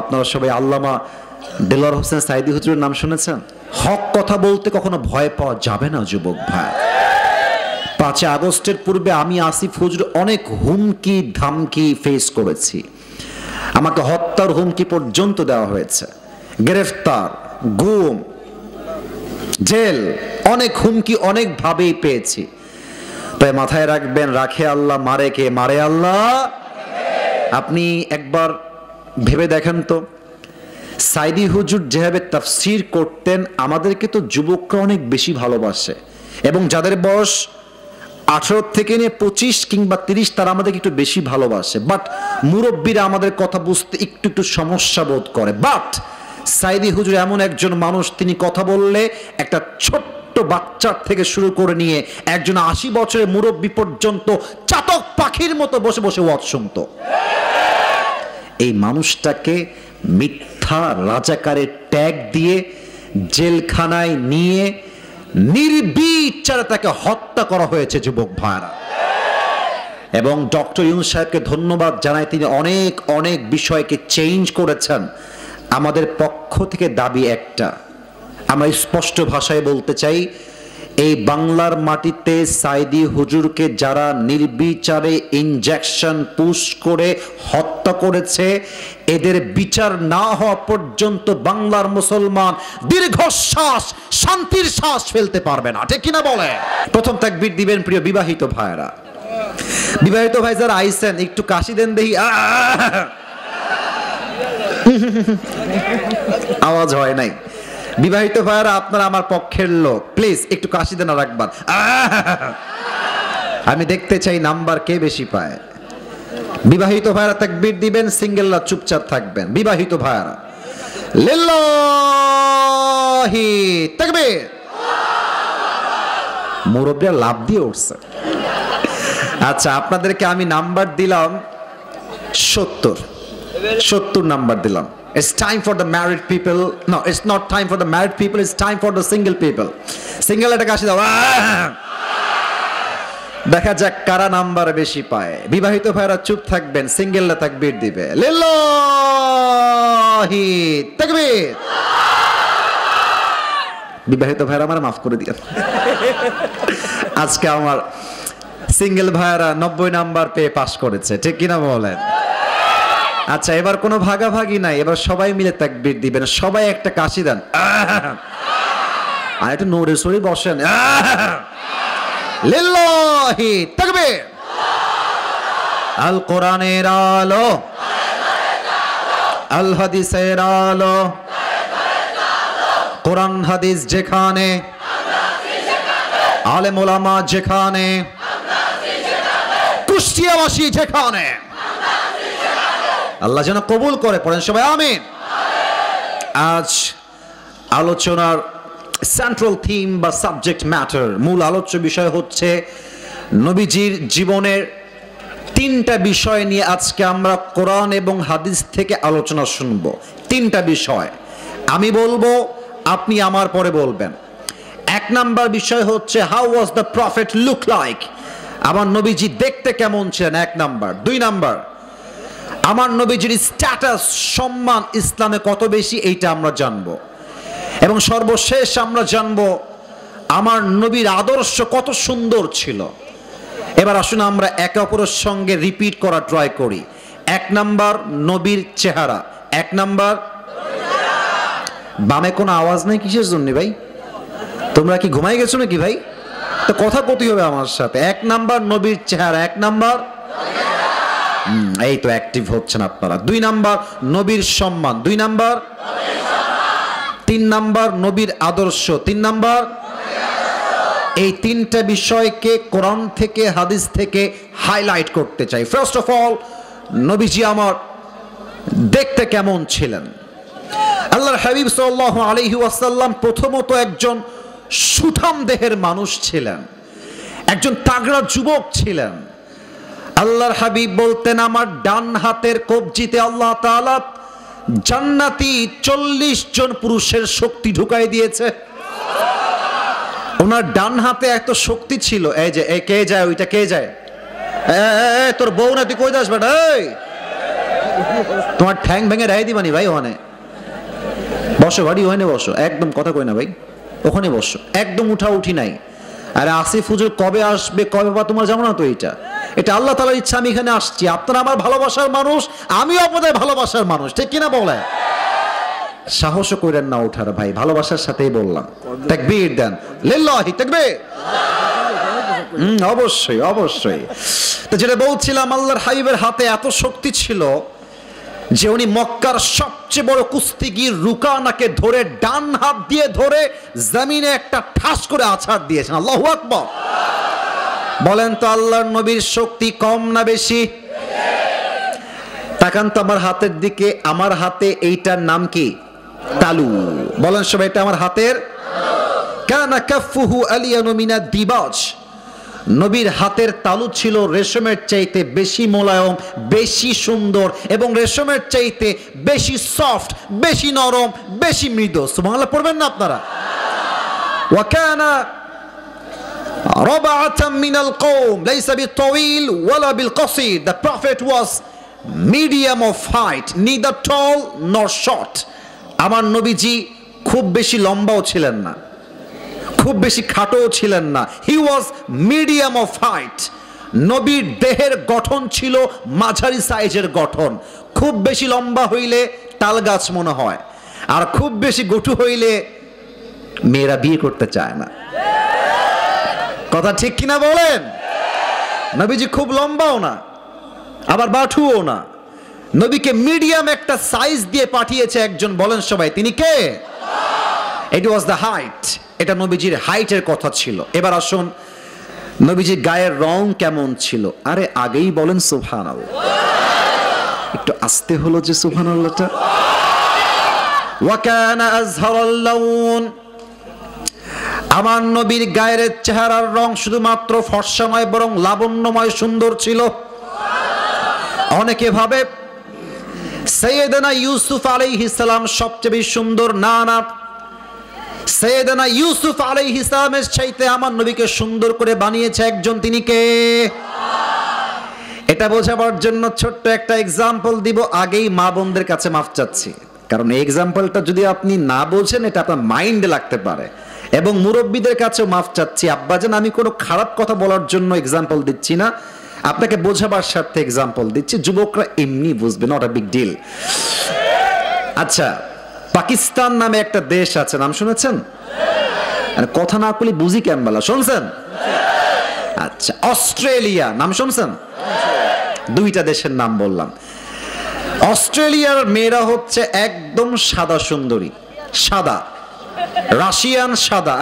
আপনারা সবাই আল্লামা দেলোয়ার হোসেন সাইদি হুজুরের নাম শুনেছেন? হক কথা বলতে কখনো ভয় পাওয়া যাবে না যুবক ভাই। 5 আগস্টের পূর্বে আমি আসিফ হুজুর অনেক হুমকি ধামকি ফেস করেছি। আমাকে হত্যার হুমকি পর্যন্ত দেওয়া হয়েছে, গ্রেফতার, গুম, জেল, অনেক হুমকি অনেক ভাবেই পেয়েছি। তাই মাথায় রাখবেন, রাখে আল্লাহ, মারে কে? মারে আল্লাহ। আপনি একবার ভেবে দেখেন তো, সাইদি হুজুর যেভাবে তাফসির করতেন, আমাদেরকে তো যুবকরা অনেক বেশি ভালোবাসে, এবং যাদের বয়স 18 থেকে নিয়ে 25 কিংবা 30 তারা আমাদেরকে একটু বেশি ভালোবাসে। বাট মুরব্বীরা আমাদের কথা বুঝতে একটু একটু সমস্যা বোধ করে। বাট সাইদি হুজুর এমন একজন মানুষ, তিনি কথা বললে একটা ছোট্ট বাচ্চার থেকে শুরু করে নিয়ে একজন 80 বছরের মুরব্বী পর্যন্ত চাতক পাখির মতো বসে বসে ওয়াজ শুনতো। এই মানুষটাকে মিথ্যা রাজাকারের ট্যাগ দিয়ে জেলখানায় নিয়ে নির্বিচারে তাকে হত্যা করা হয়েছে যুবক ভাইরা। এবং ডক্টর ইউনূস সাহেবকে ধন্যবাদ জানাই, তিনি অনেক অনেক বিষয়কে চেঞ্জ করেছেন। আমাদের পক্ষ থেকে দাবি একটা, আমরা স্পষ্ট ভাষায় বলতে চাই, এই বাংলার মাটিতে সাইদি হুজুরকে যারা নির্বিচারে ইনজেকশন পুশ করে হত্যা করেছে, এদের বিচার না হওয়া পর্যন্ত বাংলার মুসলমান দীর্ঘশ্বাস, শান্তির শ্বাস ফেলতে পারবে না। ঠিক কিনা বলে? প্রথম তাকবীর দিবেন প্রিয় বিবাহিত ভাইরা। বিবাহিত ভাই যারা আইছেন একটু কাশি দেন দেখি। আওয়াজ হয় নাই। বিবাহিত ভাইরা আপনারা আমার পক্ষের লোক, প্লিজ একটু কাশি দেন আর একবার। আমি দেখতে চাই নাম্বার কে বেশি পায়। বিবাহিত ভাইরা তাকবীর দিবেন, সিঙ্গেলরা চুপচাপ থাকবেন। বিবাহিত ভাইরা লিল্লাহি তাকবীর। মুরব্বিরা লাভ দিয়ে উঠছে। আচ্ছা, আপনাদেরকে আমি নাম্বার দিলাম 70 নাম্বার দিলাম। It's time for the married people. No, it's not time for the married people. It's time for the single people. Single এটা কাশি দাও। দেখা যাক কারা নাম্বার বেশি পায়। বিবাহিত ভাইরা চুপ থাকবেন, সিঙ্গেলরা তাকবীর দিবে। লিল্লাহি তাকবীর। বিবাহিত ভাইরা আমার মাফ করে দিয়েন। আজকে আমার সিঙ্গেল ভাইরা 90 নাম্বার পেয়ে পাস করেছে। ঠিক কিনা বলেন? আচ্ছা, এবার কোনো ভাগাভাগি নাই, এবার সবাই মিলে তাকবীর দিবেন। সবাই একটা কাশি দেন, আর একটু নড়ে সরে বসেন। লিল্লাহি তাকবীর। আল কোরআনের আলো, আল হাদিসের আলো, কোরআন হাদিস যেখানে, আলেম ওলামা যেখানে, কুষ্টিয়াবাসী যেখানে, আল্লাহ যেন কবুল করে। পড়েন সবাই আমিন। আজ আলোচনার সেন্ট্রাল থিম বা সাবজেক্ট ম্যাটার, মূল আলোচ্য বিষয় হচ্ছে নবীজির জীবনের 3টা বিষয় নিয়ে আজকে আমরা কোরআন এবং হাদিস থেকে আলোচনা শুনব। 3টা বিষয় আমি বলবো, আপনি আমার পরে বলবেন। 1 নাম্বার বিষয় হচ্ছে how was the prophet look like, আমার নবীজি দেখতে কেমন ছিলেন, 1 নাম্বার। 2 নাম্বার, আমার নবীজির স্ট্যাটাস, সম্মান ইসলামে কত বেশি, এইটা আমরা জানবো। এবং সর্বশেষ আমরা জানবো আমার নবীর আদর্শ কত সুন্দর ছিল। এবার আসুন আমরা একে অপরের সঙ্গে রিপিট করা ট্রাই করি। 1 নাম্বার নবীর চেহারা। 1 নাম্বার, বামে কোনো আওয়াজ নেই কিসের জন্য ভাই? তোমরা কি ঘুমাই গেছো নাকি ভাই? তো কথা কতই হবে আমার সাথে। 1 নাম্বার নবীর চেহারা, 1 নাম্বার, এই তো অ্যাক্টিভ হচ্ছেন আপনারা। 2 নাম্বার নবীর সম্মান, 2 নাম্বার, 3 নাম্বার নবীর আদর্শ, 3 নাম্বার। এই 3টা বিষয়কে কোরআন থেকে হাদিস থেকে হাইলাইট করতে চাই। ফার্স্ট অফ অল, নবীজি আমার দেখতে কেমন ছিলেন? আল্লাহর হাবিব সাল্লাল্লাহু আলাইহি ওয়াসাল্লাম প্রথমত একজন সুঠাম দেহের মানুষ ছিলেন, একজন তাগড়া যুবক ছিলেন। আল্লাহর হাবিব বলতেন, আমার ডান হাতের কবজিতে আল্লাহ তাআলা জান্নাতি 40 জন পুরুষের শক্তি ঢুকাই দিয়েছে। ওনার ডান হাতে এত শক্তি ছিল। এই যে কে যায়, ওইটা কে যায়? তোর বউ না, তুই কই যাস বেটা? তোমার ঠ্যাং ভেঙে রায় দিবানি ভাই। ওখানে বসো, বাড়ি ওখানে বসো, একদম কথা কই না ভাই, ওখানে বসো, একদম উঠা উঠি নাই। আরে আসিফ হুজুর কবে আসবে, কবে বা তোমার জানো না তো, এটা আল্লাহ তাআলার ইচ্ছা। আমি এখানে আসছি, আপনারা আমার ভালোবাসার মানুষ, আমিও আপনাদের ভালোবাসার মানুষ, ঠিক কিনা বলে? সাহসও করেন না ওঠার ভাই, ভালোবাসার সাথেই বললাম। তাকবীর দেন, লিল্লাহি তাকবীর। অবশ্যই অবশ্যই। তো যেটা বলছিলাম, আল্লাহর হাবিবের হাতে এত শক্তি ছিল যে উনি মক্কার সবচেয়ে বড় কুস্তিগির রুকানাকে ধরে ডান হাত দিয়ে ধরে জমিনে একটা ঠাস করে আছাড় দিয়েছেন। আল্লাহু আকবার। বলেন তো আল্লাহর নবীর শক্তি কম না বেশি? তাকান তো আমার হাতের দিকে, আমার হাতে এইটার নাম কি? তালু। বলেন সবাই, এটা আমার হাতের। কানা কাফুহু আলিয়ানু মিনাদ দিবাজ। নবীর হাতের তালু ছিল রেশমের চাইতে বেশি মোলায়েম, বেশি সুন্দর, এবং রেশমের চাইতে বেশি সফট, বেশি নরম, বেশি মৃদু। সুবহানাল্লাহ পড়বেন না আপনারা? ওয়া কানা রাবাআতাম মিনাল কওম লাইসা বিতাওয়িল ওয়ালা বিলকাসির। The prophet was medium of height, neither tall nor short. আমার নবীজি খুব বেশি লম্বাও ছিলেন না, খুব বেশি খাটোও ছিলেন না। হি ওয়াজ মিডিয়াম অফ হাইট। নবীর দেহের গঠন ছিল মাঝারি সাইজের গঠন। খুব বেশি লম্বা হইলে তাল গাছ মনে হয়, আর খুব বেশি গটু হইলে মেয়েরা বিয়ে করতে চায় না। কথা ঠিক কিনা বলেন? নবীজি খুব লম্বাও না, আবার বাঠুও না। নবীকে মিডিয়াম একটা সাইজ দিয়ে পাঠিয়েছে একজন। বলেন সবাই, তিনি কে? ইট ওয়াজ দ্য হাইট। এটা নবীজির হাইটের কথা ছিল। এবার আসুন, নবীজির গায়ের রং কেমন ছিল? আরে আগেই বলেন সুবহানাল্লাহ। একটু আস্তে হলো যে সুবহানাল্লাহটা। ওয়া কানা আযহারাল লাউন। আমার নবীর গায়ের চেহারার রং শুধুমাত্র ফর্সা নয়, বরং লাবণ্যময়, সুন্দর ছিল। অনেকে ভাবে সাইয়েদনা ইউসুফ আলাইহিস সালাম সবচেয়ে বেশি সুন্দর। না না, সাইয়েদনা ইউসুফ আলাইহিস সালামের চাইতে আমার নবীকে সুন্দর করে বানিয়েছে একজন, তিনি কে? এটা বোঝাবার জন্য ছোট্ট একটা এক্সাম্পল দিব। আগেই মা বোনদের কাছে মাফ চাচ্ছি, কারণ এই এক্সাম্পলটা যদি আপনি না বোঝেন এটা আপনার মাইন্ডে লাগতে পারে। এবং মুরব্বীদের কাছেও মাফ চাচ্ছি, আব্বাজান আমি কোনো খারাপ কথা বলার জন্য এক্সাম্পল দিচ্ছি না, আপনাকে বোঝাবার স্বার্থে এক্সাম্পল দিচ্ছি। যুবকরা এমনি বুঝবে, নট আ বিগ ডিল। আচ্ছা, পাকিস্তান নামে একটা দেশ আছে, নাম শুনেছেন? কথা না বলি বুঝি কেমন, শুনছেন? আচ্ছা, অস্ট্রেলিয়া নাম শুনছেন? দুইটা দেশের নাম বললাম। অস্ট্রেলিয়ার মেয়েরা হচ্ছে একদম সাদা সুন্দরী, সাদা, রাশিয়ান সাদা।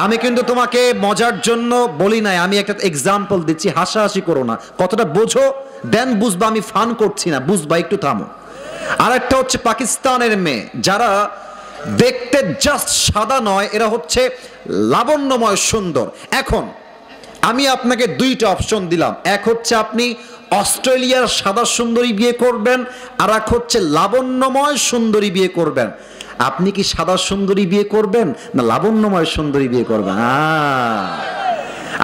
আমি কিন্তু তোমাকে মজার জন্য বলি নাই, আমি একটা এক্সাম্পল দিচ্ছি, হাসাহাসি করো না, কতটা বোঝো দেন বুঝবা, আমি ফান করছি না, বুঝবা, একটু থামো। আর একটা হচ্ছে পাকিস্তানের মেয়ে, যারা দেখতে জাস্ট সাদা নয়, এরা হচ্ছে লাবণ্যময়, সুন্দর। এখন আমি আপনাকে দুইটা অপশন দিলাম, এক হচ্ছে আপনি অস্ট্রেলিয়ার সাদা সুন্দরী বিয়ে করবেন, আর এক হচ্ছে লাবণ্যময় সুন্দরী বিয়ে করবেন। আপনি কি সাদা সুন্দরী বিয়ে করবেন না লাবণ্যময় সুন্দরী বিয়ে করবেন?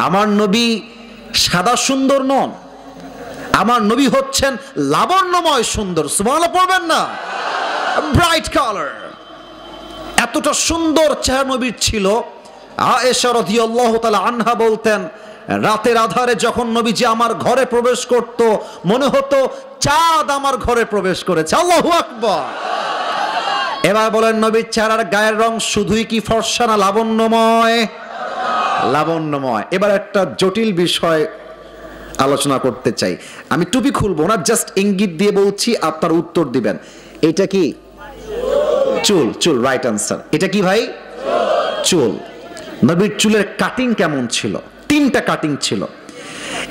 আমার নবী সাদা সুন্দর নন, আমার নবী হচ্ছেন লাবণ্যময় সুন্দর। সুবহানাল্লাহ পড়বেন না? ব্রাইট কালার, এতটা সুন্দর চেহারা নবীর ছিল। আয়েশা রাদিয়াল্লাহু তাআলা আনহা বলতেন, রাতের আধারে যখন নবীজি আমার ঘরে প্রবেশ করত, মনে হতো চাঁদ আমার ঘরে প্রবেশ করেছে। আল্লাহু আকবার। এবার বলেন, নবীর চেহারার গায়ের রং শুধুই কি ফর্সা না লাবণ্যময়? লাবণ্যময়। এবার একটা জটিল বিষয় আলোচনা করতে চাই। আমি টুপি খুলবো না, জাস্ট ইঙ্গিত দিয়ে বলছি, আপনার উত্তর দিবেন। এটা কি চুল? চুল, রাইট আনসার। এটা কি ভাই? চুল। নবীর চুলের কাটিং কেমন ছিল? তিনটা কাটিং ছিল,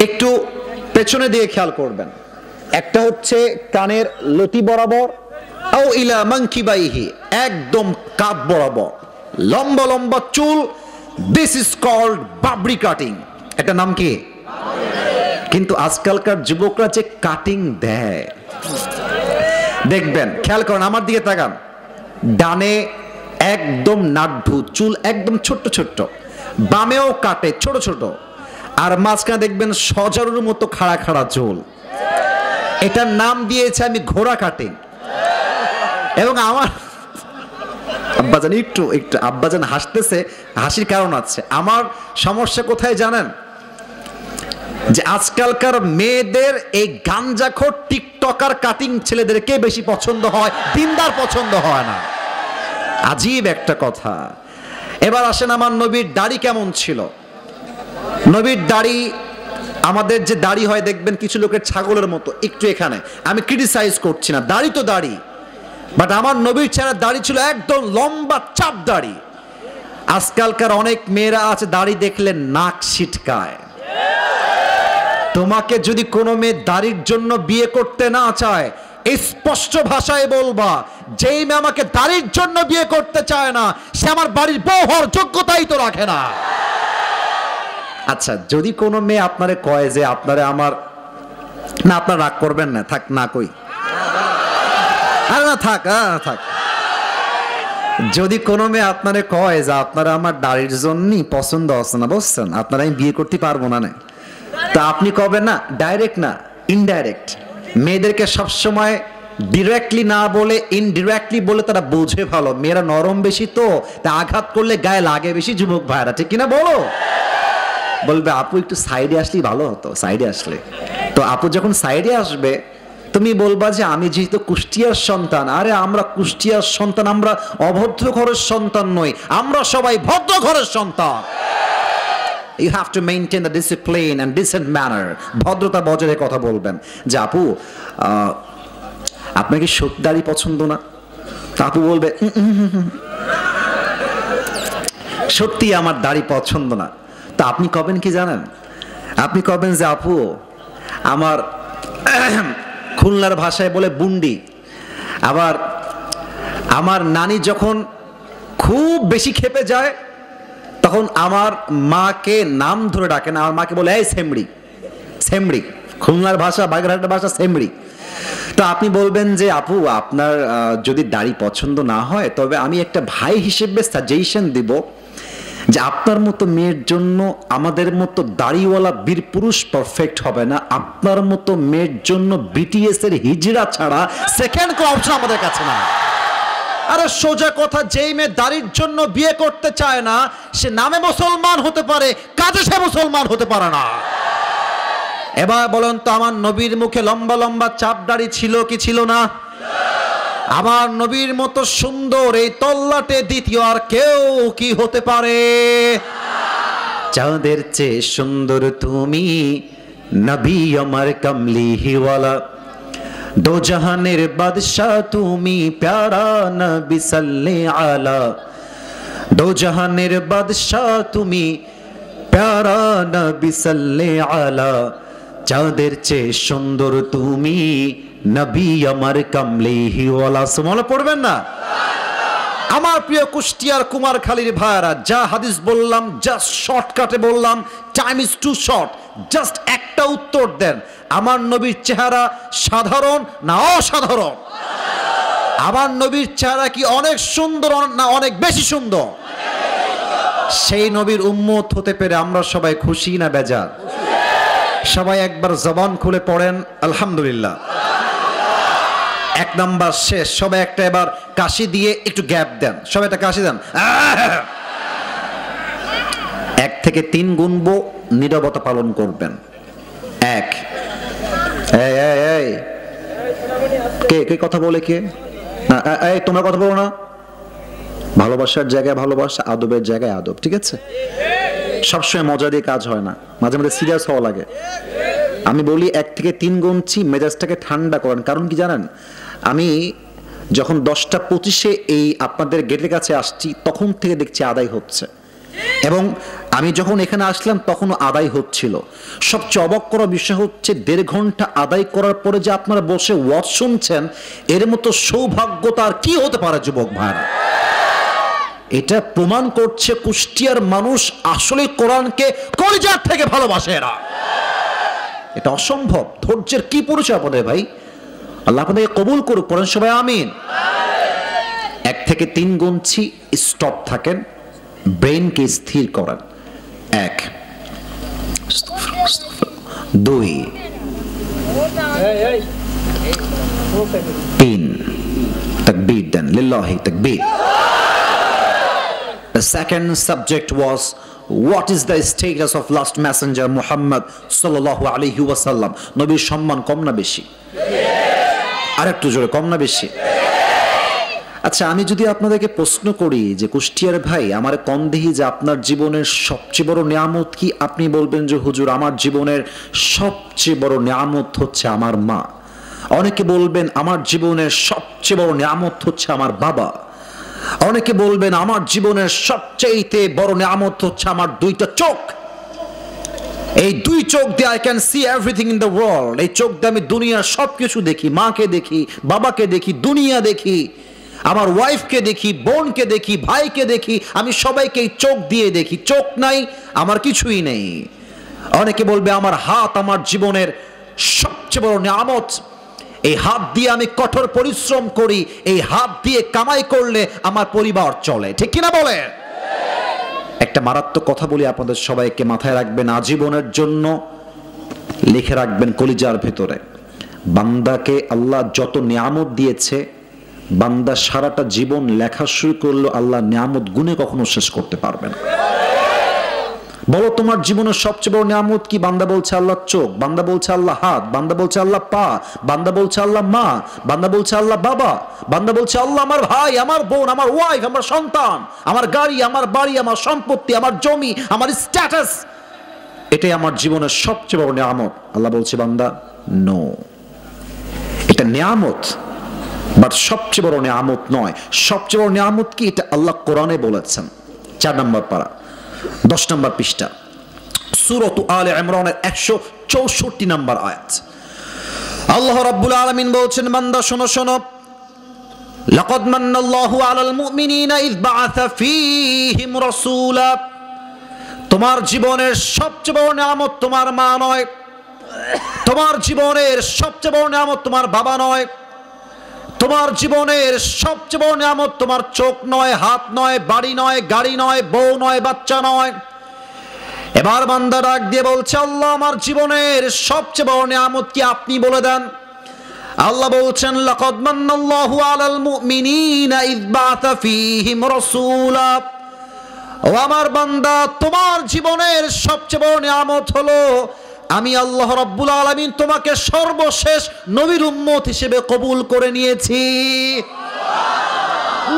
একটু পেছনে দিয়ে খেয়াল করবেন। একটা হচ্ছে কানের লতি বরাবর, আও ইলা মানকিবাইহি, একদম কাঁধ বরাবর লম্বা লম্বা চুল। This is called Babri cutting. এটা নাম কি? কিন্তু আজকালকার যুবকরা যে কাটিং দেয়, দেখবেন, খেয়াল করেন, আমার দিকে তাকান, ডানে একদম নাড্ডু চুল, একদম ছোট্ট ছোট্ট, বামেও কাটে ছোট ছোট, আর মাঝখানে দেখবেন সজারুর মতো খাড়া খাড়া চুল। এটার নাম দিয়েছে আমি ঘোড়া কাটিং। এবং আমার আব্বাজান একটু আব্বাজান হাসতেছে, হাসির কারণ আছে। আমার সমস্যা কোথায় জানেন? যে আজকালকার মেয়েদের এই গাঞ্জাখোর টিকটকার কাটিং ছেলেদেরকে বেশি পছন্দ হয়, দিনদার পছন্দ হয় না। আজীব একটা কথা। এবার আসেন আমার নবীর দাড়ি কেমন ছিল। নবীর দাড়ি, আমাদের যে দাড়ি হয় দেখবেন কিছু লোকের ছাগলের মতো একটু, এখানে আমি ক্রিটিসাইজ করছি না, দাড়ি তো দাড়ি, বাট আমার নবীর চেহারার দাড়ি ছিল একদম লম্বা চাপ দাড়ি। আজকালকার অনেক মেয়েরা আছে দাড়ি দেখলে নাক ছিটকায়। তোমাকে যদি কোনো মেয়ে দাড়ির জন্য বিয়ে করতে না চায়, স্পষ্ট ভাষায় বলবা, যেই মেয়ে আমাকে দাড়ির জন্য বিয়ে করতে চায় না, সে আমার বাড়ির বউ হওয়ার যোগ্যতাই তো রাখে না। আচ্ছা, যদি কোনো মেয়ে আপনারে কয় যে আপনারে আমার, না আপনার রাগ করবেন না, থাক না কই, আরে না থাক, থাক। যদি কোনো মেয়ে আপনারে কয় যে আপনারা আমার দাড়ির জন্যই পছন্দ আছে না, বুঝছেন, আপনারা আমি বিয়ে করতে পারবো না, তা আপনি কবেন না, ডাইরেক্ট না ইনডাইরেক্ট। মেয়েদেরকে সবসময় ডিরেক্টলি না বলে ইনডিরেক্টলি বলে তারা বোঝে ভালো। মেয়েরা নরম বেশি তো, তা আঘাত করলে গায়ে লাগে বেশি। যুবক ভাইরা ঠিক কিনা বলো? বলবে আপু একটু সাইডে আসলেই ভালো হতো, সাইডে আসলে। তো আপু যখন সাইডে আসবে, তুমি বলবা যে আমি যেহেতু কুষ্টিয়ার সন্তান। আরে আমরা কুষ্টিয়ার সন্তান, আমরা অভদ্র ঘরের সন্তান নই, আমরা সবাই ভদ্র ঘরের সন্তান। You have to maintain the discipline and decent manner. ভদ্রতা বজায় রেখে কথা বলবেন। যে আপু আপনার কি সত্যি দাড়ি পছন্দ না? আপু বলবে সত্যি আমার দাড়ি পছন্দ না। তা আপনি কবেন কি জানেন? আপনি কবেন যে আপু আমার খুলনার ভাষায় বলে বুন্ডি। আবার আমার নানি যখন খুব বেশি খেপে যায়, তখন আমার মাকে নাম ধরে ডাকে না, আমার মাকে বলে এই সেমড়ি। সেমড়ি খুলনার ভাষা, বাগেরহাটের ভাষা সেমড়ি। তো আপনি বলবেন যে আপু আপনার যদি দাড়ি পছন্দ না হয়, তবে আমি একটা ভাই হিসেবে সাজেশন দিব যে আপনার মতো মেয়ের জন্য আমাদের মতো দাড়িওয়ালা বীর পুরুষ পারফেক্ট হবে না। আপনার মতো মেয়ের জন্য বিটিএস এর হিজড়া ছাড়া সেকেন্ড কোনো অপশন আমাদের কাছে না। আরে সোজা কথা, যেই মেয়ে দাড়ির জন্য বিয়ে করতে চায় না, সে নামে মুসলমান হতে পারে, কাজে সে মুসলমান হতে পারে না। এবার বলেন তো, আমার নবীর মুখে লম্বা লম্বা চাপ দাড়ি ছিল কি ছিল না? আমার নবীর মতো সুন্দর এই তল্লাটে দ্বিতীয় আর কেউ কি হতে পারে? চাঁদের চেয়ে সুন্দর তুমি, নবী আমার কমলি হিওয়ালা। দো জাহানের বাদশাহ তুমি, প্যারা নবী সাল্লে আলা। দো জাহানের বাদশাহ তুমি, প্যারা নবী সাল্লে আলা। চাঁদের চেয়ে সুন্দর তুমি, নবী আমার কমলি হিওয়ালা। সুবহানাল্লাহ পড়বেন না? আমার প্রিয় কুষ্টিয়ার কুমারখালীর ভাইরা, যা হাদিস বললাম জাস্ট শর্টকাটে বললাম, time is too short. Just একটা উত্তর দেন, আমার নবীর চেহারা সাধারণ না অসাধারণ? আমার নবীর চেহারা কি অনেক সুন্দর না অনেক বেশি সুন্দর? সেই নবীর উম্মত হতে পেরে আমরা সবাই খুশি না বেজার? সবাই একবার জবান খুলে পড়েন আলহামদুলিল্লাহ। এক নাম্বার শেষ। সবাই একটা এবার কাশি দিয়ে একটু গ্যাপ দেন, সবাই একটা কাশি দেন। 1 থেকে 3 গুনবো, নীরবতা পালন করবেন। 1। কে কথা বলে? কে? এই তোমরা কথা বলো না। ভালোবাসার জায়গায় ভালোবাসা, আদবের জায়গায় আদব, ঠিক আছে? সবসময় মজা দিয়ে কাজ হয় না, মাঝে মাঝে সিরিয়াস হওয়া লাগে। আমি বলি 1 থেকে 3 গুনছি, মেজাজটাকে ঠান্ডা করেন। কারণ কি জানেন, আমি যখন 10:25 এই আপনাদের গেটের কাছে আসছি, তখন থেকে দেখছি আদায় হচ্ছে, এবং আমি যখন এখানে আসলাম তখনও আদায় হচ্ছিল। সবচেয়ে অবাক করার বিষয় হচ্ছে 1.5 ঘন্টা আদায় করার পরে যে আপনারা বসে ওয়াজ শুনছেন, এর মতো সৌভাগ্যতা আর কি হতে পারে যুবক ভাইরা? এটা প্রমাণ করছে কুষ্টিয়ার মানুষ আসলে কোরআনকে কলিজার থেকে ভালোবাসে। এরা, এটা অসম্ভব। ধৈর্যের কি পরিচয় আপনাদের ভাই? আল্লাহ আপনাদেরকে কবুল করুক, পড়েন সবাই আমিন। 1 থেকে 3 গুনছি, স্টপ থাকেন, ব্রেনকে স্থির করেন। 1, 2, তিন। তাকবীর দেন, লিল্লাহি তাকবীর। The second subject was, what is the status of last messenger Muhammad sallallahu alaihi wasallam? নবীর সম্মান কম না বেশি? আরেকটু জোরে, কম না বেশি? আচ্ছা, আমি যদি আপনাদেরকে প্রশ্ন করি যে কুষ্টিয়ার ভাই আমার কম দেহি যে আপনার জীবনের সবচেয়ে বড় নিয়ামত কি, আপনি বলবেন যে হুজুর আমার জীবনের সবচেয়ে বড় নিয়ামত হচ্ছে আমার মা। অনেকে বলবেন আমার জীবনের সবচেয়ে বড় নিয়ামত হচ্ছে আমার বাবা। অনেকে বলবেন আমার জীবনের সবচেয়ে বড় নিয়ামত হচ্ছে আমার দুইটা চোখ। এই দুই চোখ দিয়ে I can see everything in the world. এই চোখ দিয়ে আমি দুনিয়ার সবকিছু দেখি, মাকে দেখি, বাবাকে দেখি, দুনিয়া দেখি, আমার ওয়াইফকে দেখি, বোনকে দেখি, ভাইকে দেখি, আমি সবাইকে এই চোখ দিয়ে দেখি। চোখ নাই আমার কিছুই নেই। অনেকে বলবে আমার হাত আমার জীবনের সবচেয়ে বড় নিয়ামত। এই হাত দিয়ে আমি কঠোর পরিশ্রম করি, এই হাত দিয়ে কামাই করলে আমার পরিবার চলে, ঠিক কিনা বলে? একটা মারাত্মক কথা বলি আপনাদের সবাইকে, মাথায় রাখবেন, আজীবনের জন্য লিখে রাখবেন কলিজার ভেতরে। বান্দাকে আল্লাহ যত নিয়ামত দিয়েছে, বান্দা সারাটা জীবন লেখা শুরু করলো আল্লাহ নিয়ামত গুণে কখনো শেষ করতে পারবে না। বলো তোমার জীবনের সবচেয়ে বড় নিয়ামত কি? বান্দা বলছে আল্লাহ চোখ, বান্দা বলছে আল্লাহ হাত, বান্দা বলছে আল্লাহ পা, বান্দা বলছে আল্লাহ মা, বান্দা বলছে আল্লাহ বাবা, বান্দা বলছে আল্লাহ আমার ভাই, আমার বোন, আমার ওয়াইফ, আমার সন্তান, আমার গাড়ি, আমার বাড়ি, আমার সম্পত্তি, আমার জমি, আমার স্ট্যাটাস, এটাই আমার জীবনের সবচেয়ে বড় নিয়ামত। আল্লাহ বলছে বান্দা নো, এটা নিয়ামত বাট সবচেয়ে বড় নিয়ামত নয়। সবচেয়ে বড় নিয়ামত কি? এটা আল্লাহ কোরআনে বলেছেন। 4 নম্বর পারা, 10 নম্বর পৃষ্ঠা, সূরা আলে ইমরানের 164 নম্বর আয়াত। আল্লাহ রাব্বুল আলামিন বলছেন বান্দা শোনো শোনো, লাকাদ মান্নাল্লাহু আলাল মুমিনিনা ইয বাআসা ফীহিম রাসূলা। তোমার জীবনের সবচেয়ে বড় নিয়ামত তোমার মা নয়, তোমার জীবনের সবচেয়ে বড় নিয়ামত তোমার বাবা নয়, তোমার জীবনের সবচেয়ে বড় নিয়ামত তোমার চোখ নয়, হাত নয়, বাড়ি নয়, গাড়ি নয়, বউ নয়, বাচ্চা নয়। এবার বান্দা ডাক দিয়ে বলছে আল্লাহ আমার জীবনের সবচেয়ে বড় নিয়ামত কি আপনি বলে দেন। আল্লাহ বলছেন লাকাদ মান্নাল্লাহু আলাল মুমিনিনা ইয বাআসা ফীহিম রাসূলা। ও আমার বান্দা, তোমার জীবনের সবচেয়ে বড় নিয়ামত হলো আমি আল্লাহ রাব্বুল আলামিন তোমাকে সর্বশেষ নবীর উম্মত হিসেবে কবুল করে নিয়েছি।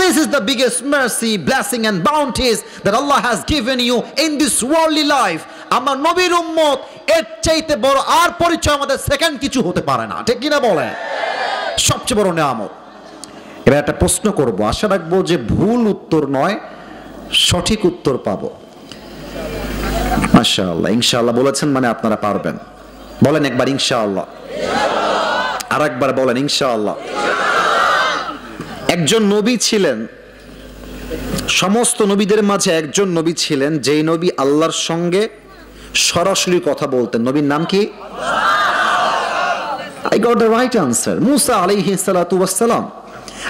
This is the biggest mercy, blessing and bounties that Allah has given you in this worldly life. আমার নবীর উম্মত, এর চাইতে বড় আর পরিচয় আমাদের সেকেন্ড কিছু হতে পারে না, ঠিক কিনা বলে? সবচেয়ে বড় নিয়ামত। এবার একটা প্রশ্ন করব, আশা রাখবো যে ভুল উত্তর নয়, সঠিক উত্তর পাবো। মাশাআল্লাহ, ইনশাআল্লাহ বলেছেন মানে আপনারা পারবেন। বলেন একবার ইনশাআল্লাহ, আর একবার বলেন ইনশাআল্লাহ। একজন নবী ছিলেন, সমস্ত নবীদের মাঝে একজন নবী ছিলেন যেই নবী আল্লাহর সঙ্গে সরাসরি কথা বলতেন। নবীর নাম কি? I got the right answer, মুসা আলাইহিস সালাতু ওয়াস সালাম।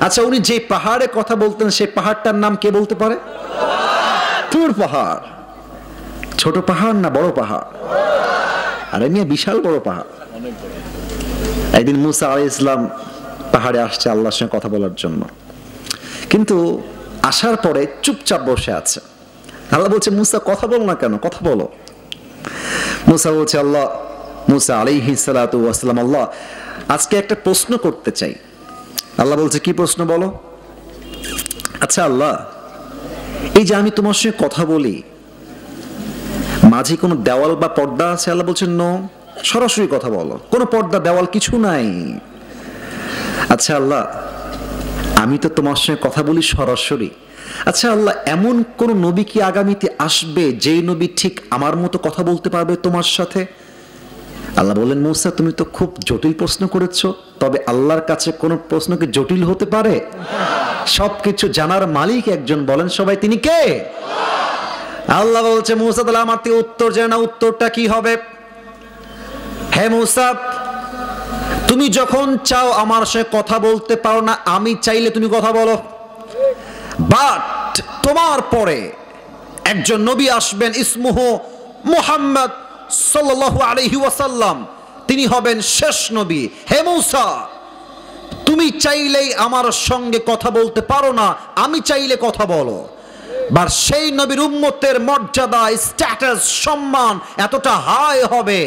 আচ্ছা, উনি যে পাহাড়ে কথা বলতেন সেই পাহাড়টার নাম কে বলতে পারে? তুর পাহাড়। ছোট পাহাড় না বড় পাহাড়? আরে মিয়া, বিশাল বড় পাহাড়। একদিন মুসা আলাইহিস সালাম পাহাড়ে আসছে আল্লাহর সঙ্গে কথা বলার জন্য, কিন্তু আসার পরে চুপচাপ বসে আছে। আল্লাহ বলছে মুসা কথা বলো না কেন, কথা বলো। মুসা বলছে আল্লাহ, মুসা আলাইহিস সালাতু ওয়াস সালাম, আল্লাহ আজকে একটা প্রশ্ন করতে চাই। আল্লাহ বলছে কি প্রশ্ন বলো। আচ্ছা আল্লাহ, এই যে আমি তোমার সঙ্গে কথা বলি, মাঝে কোনো দেওয়াল বা পর্দা আছে? আল্লাহ বলছেন নো, সরাসরি কথা বলো, কোনো পর্দা দেওয়াল কিছু নাই। আচ্ছা আল্লাহ, আমি তো তোমার সঙ্গে কথা বলি সরাসরি। আচ্ছা আল্লাহ, এমন কোন নবী কি আগামীতে আসবে যেই নবী ঠিক আমার মতো কথা বলতে পারবে তোমার সাথে? আল্লাহ বললেন মুসা, তুমি তো খুব জটিল প্রশ্ন করেছো, তবে আল্লাহর কাছে কোন প্রশ্ন কি জটিল হতে পারে? সবকিছু জানার মালিক একজন, বলেন সবাই তিনি কে? আল্লাহ বলছে মুসা তাহলে আমার থেকে উত্তর জানে না, উত্তরটা কি হবে? হে মুসা, তুমি যখন চাও আমার সাথে কথা বলতে পারো না, আমি চাইলে তুমি কথা বলো, বাট তোমার পরে একজন নবী আসবেন, ইসমুহু মুহাম্মদ সাল্লাল্লাহু আলাইহি ওয়াসাল্লাম, তিনি হবেন শেষ নবী। হে মুসা, তুমি চাইলেই আমার সঙ্গে কথা বলতে পারো না, আমি চাইলে কথা বলো। বা সেই নবীর উম্মতের মর্যাদা, স্ট্যাটাস, সম্মান এতটা হাই হবে,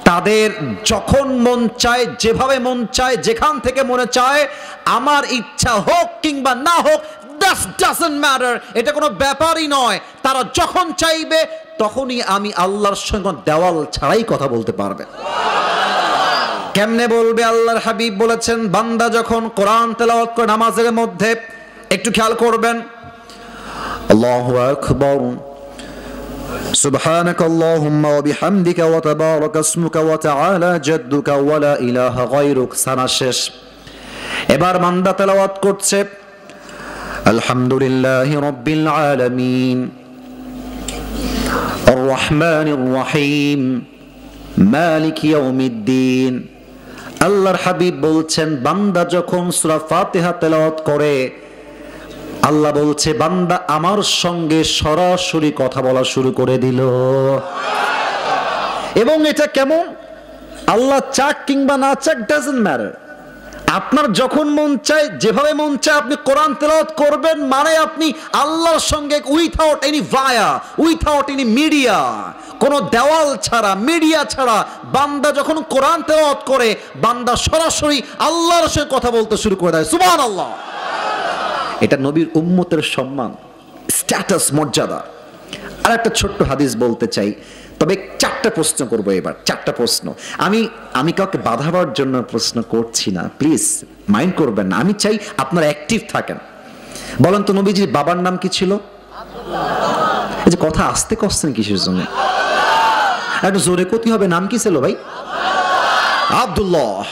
তাদের যখন মন চায়, যেভাবে মন চায়, যেখান থেকে মনে চায়, আমার ইচ্ছা হোক কিংবা না হোক, that doesn't matter, এটা কোনো ব্যাপারই নয়। তারা যখন চাইবে তখনই আমি আল্লাহর সঙ্গে দেওয়াল ছাড়াই কথা বলতে পারবে। কেমনে বলবে? আল্লাহর হাবিব বলেছেন, বান্দা যখন কোরআন তেলাওয়াত করে নামাজের মধ্যে, একটু খেয়াল করবেন, আল্লাহু আকবার, সুবহানাকা আল্লাহুম্মা ওয়া বিহামদিকা ওয়া তাবারাকা ইসমুকা ওয়া তাআলা জাদ্দুকা ওয়া লা ইলাহা গায়রুক, সানা শেষ। এবার বান্দা তেলাওয়াত করছে, আলহামদুলিল্লাহি রাব্বিল আলামিন আর রহমানির রহিম মালিক ইয়াউমিদ্দিন। আল্লাহর হাবিব বলছেন, বান্দা যখন সূরা ফাতিহা তেলাওয়াত করে, আল্লাহ বলছে বান্দা আমার সঙ্গে সরাসরি কথা বলা শুরু করে দিল। এবং এটা কেমন? আল্লাহ চাক কিংবা না চাক, ডাজন্ট ম্যাটার। আপনার যখন মন চায়, যেভাবে মন চায় আপনি কোরআন তেলাওয়াত করবেন, মানে আপনি আল্লাহর সঙ্গে উইথাউট এনি ভায়া, উইথাউট এনি মিডিয়া, কোনো দেওয়াল ছাড়া, মিডিয়া ছাড়া বান্দা যখন কোরআন তেলাওয়াত করে, বান্দা সরাসরি আল্লাহর সঙ্গে কথা বলতে শুরু করে দেয়। সুবহানাল্লাহ। এটা নবীর উম্মতের সম্মান, স্ট্যাটাস, মর্যাদা। আর একটা ছোট্ট হাদিস বলতে চাই, তবে 4টা প্রশ্ন করবো এবার, 4টা প্রশ্ন। আমি কাউকে বাধাবার জন্য প্রশ্ন করছি না, প্লিজ মাইন্ড করবেন না। আমি চাই আপনারা অ্যাক্টিভ থাকেন। বলেন তো, নবীজির বাবার নাম কি ছিল? এই যে কথা আস্তে করছেন কিসের জন্য? একটু জোরে কতি হবে, নাম কি ছিল ভাই? আব্দুল্লাহ।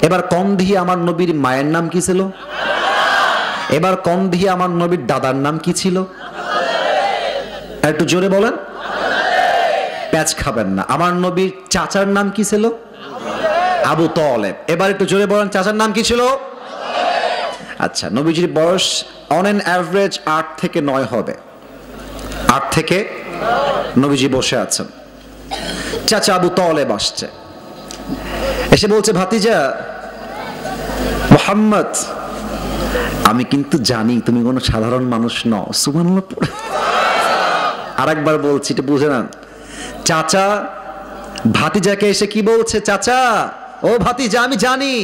এবার কম দিয়ে আমার নবীর মায়ের নাম কি ছিল? এবার কম দিয়ে আমার নবীর দাদার নাম কি ছিল? একটু জোরে বলেন, প্যাচ খাবেন না। আমার নবীর চাচার নাম কি ছিল? আবু তালেব। এবার একটু জোরে বলেন, চাচার নাম কি ছিল? আচ্ছা, নবীজির বয়স অন এন অ্যাভারেজ 8 থেকে 9 হবে। 8 থেকে নবীজি বসে আছেন, চাচা আবু তালেব আসছে, এসে বলছে, ভাতিজা মুহাম্মদ, আমি কিন্তু জানি তুমি কোনো সাধারণ মানুষ নও। সুবহানাল্লাহ। আরেকবার বলছি, এটা বুঝে নেন। চাচা ভাতিজাকে এসে কি বলছে? চাচা, ও ভাতিজা, আমি জানি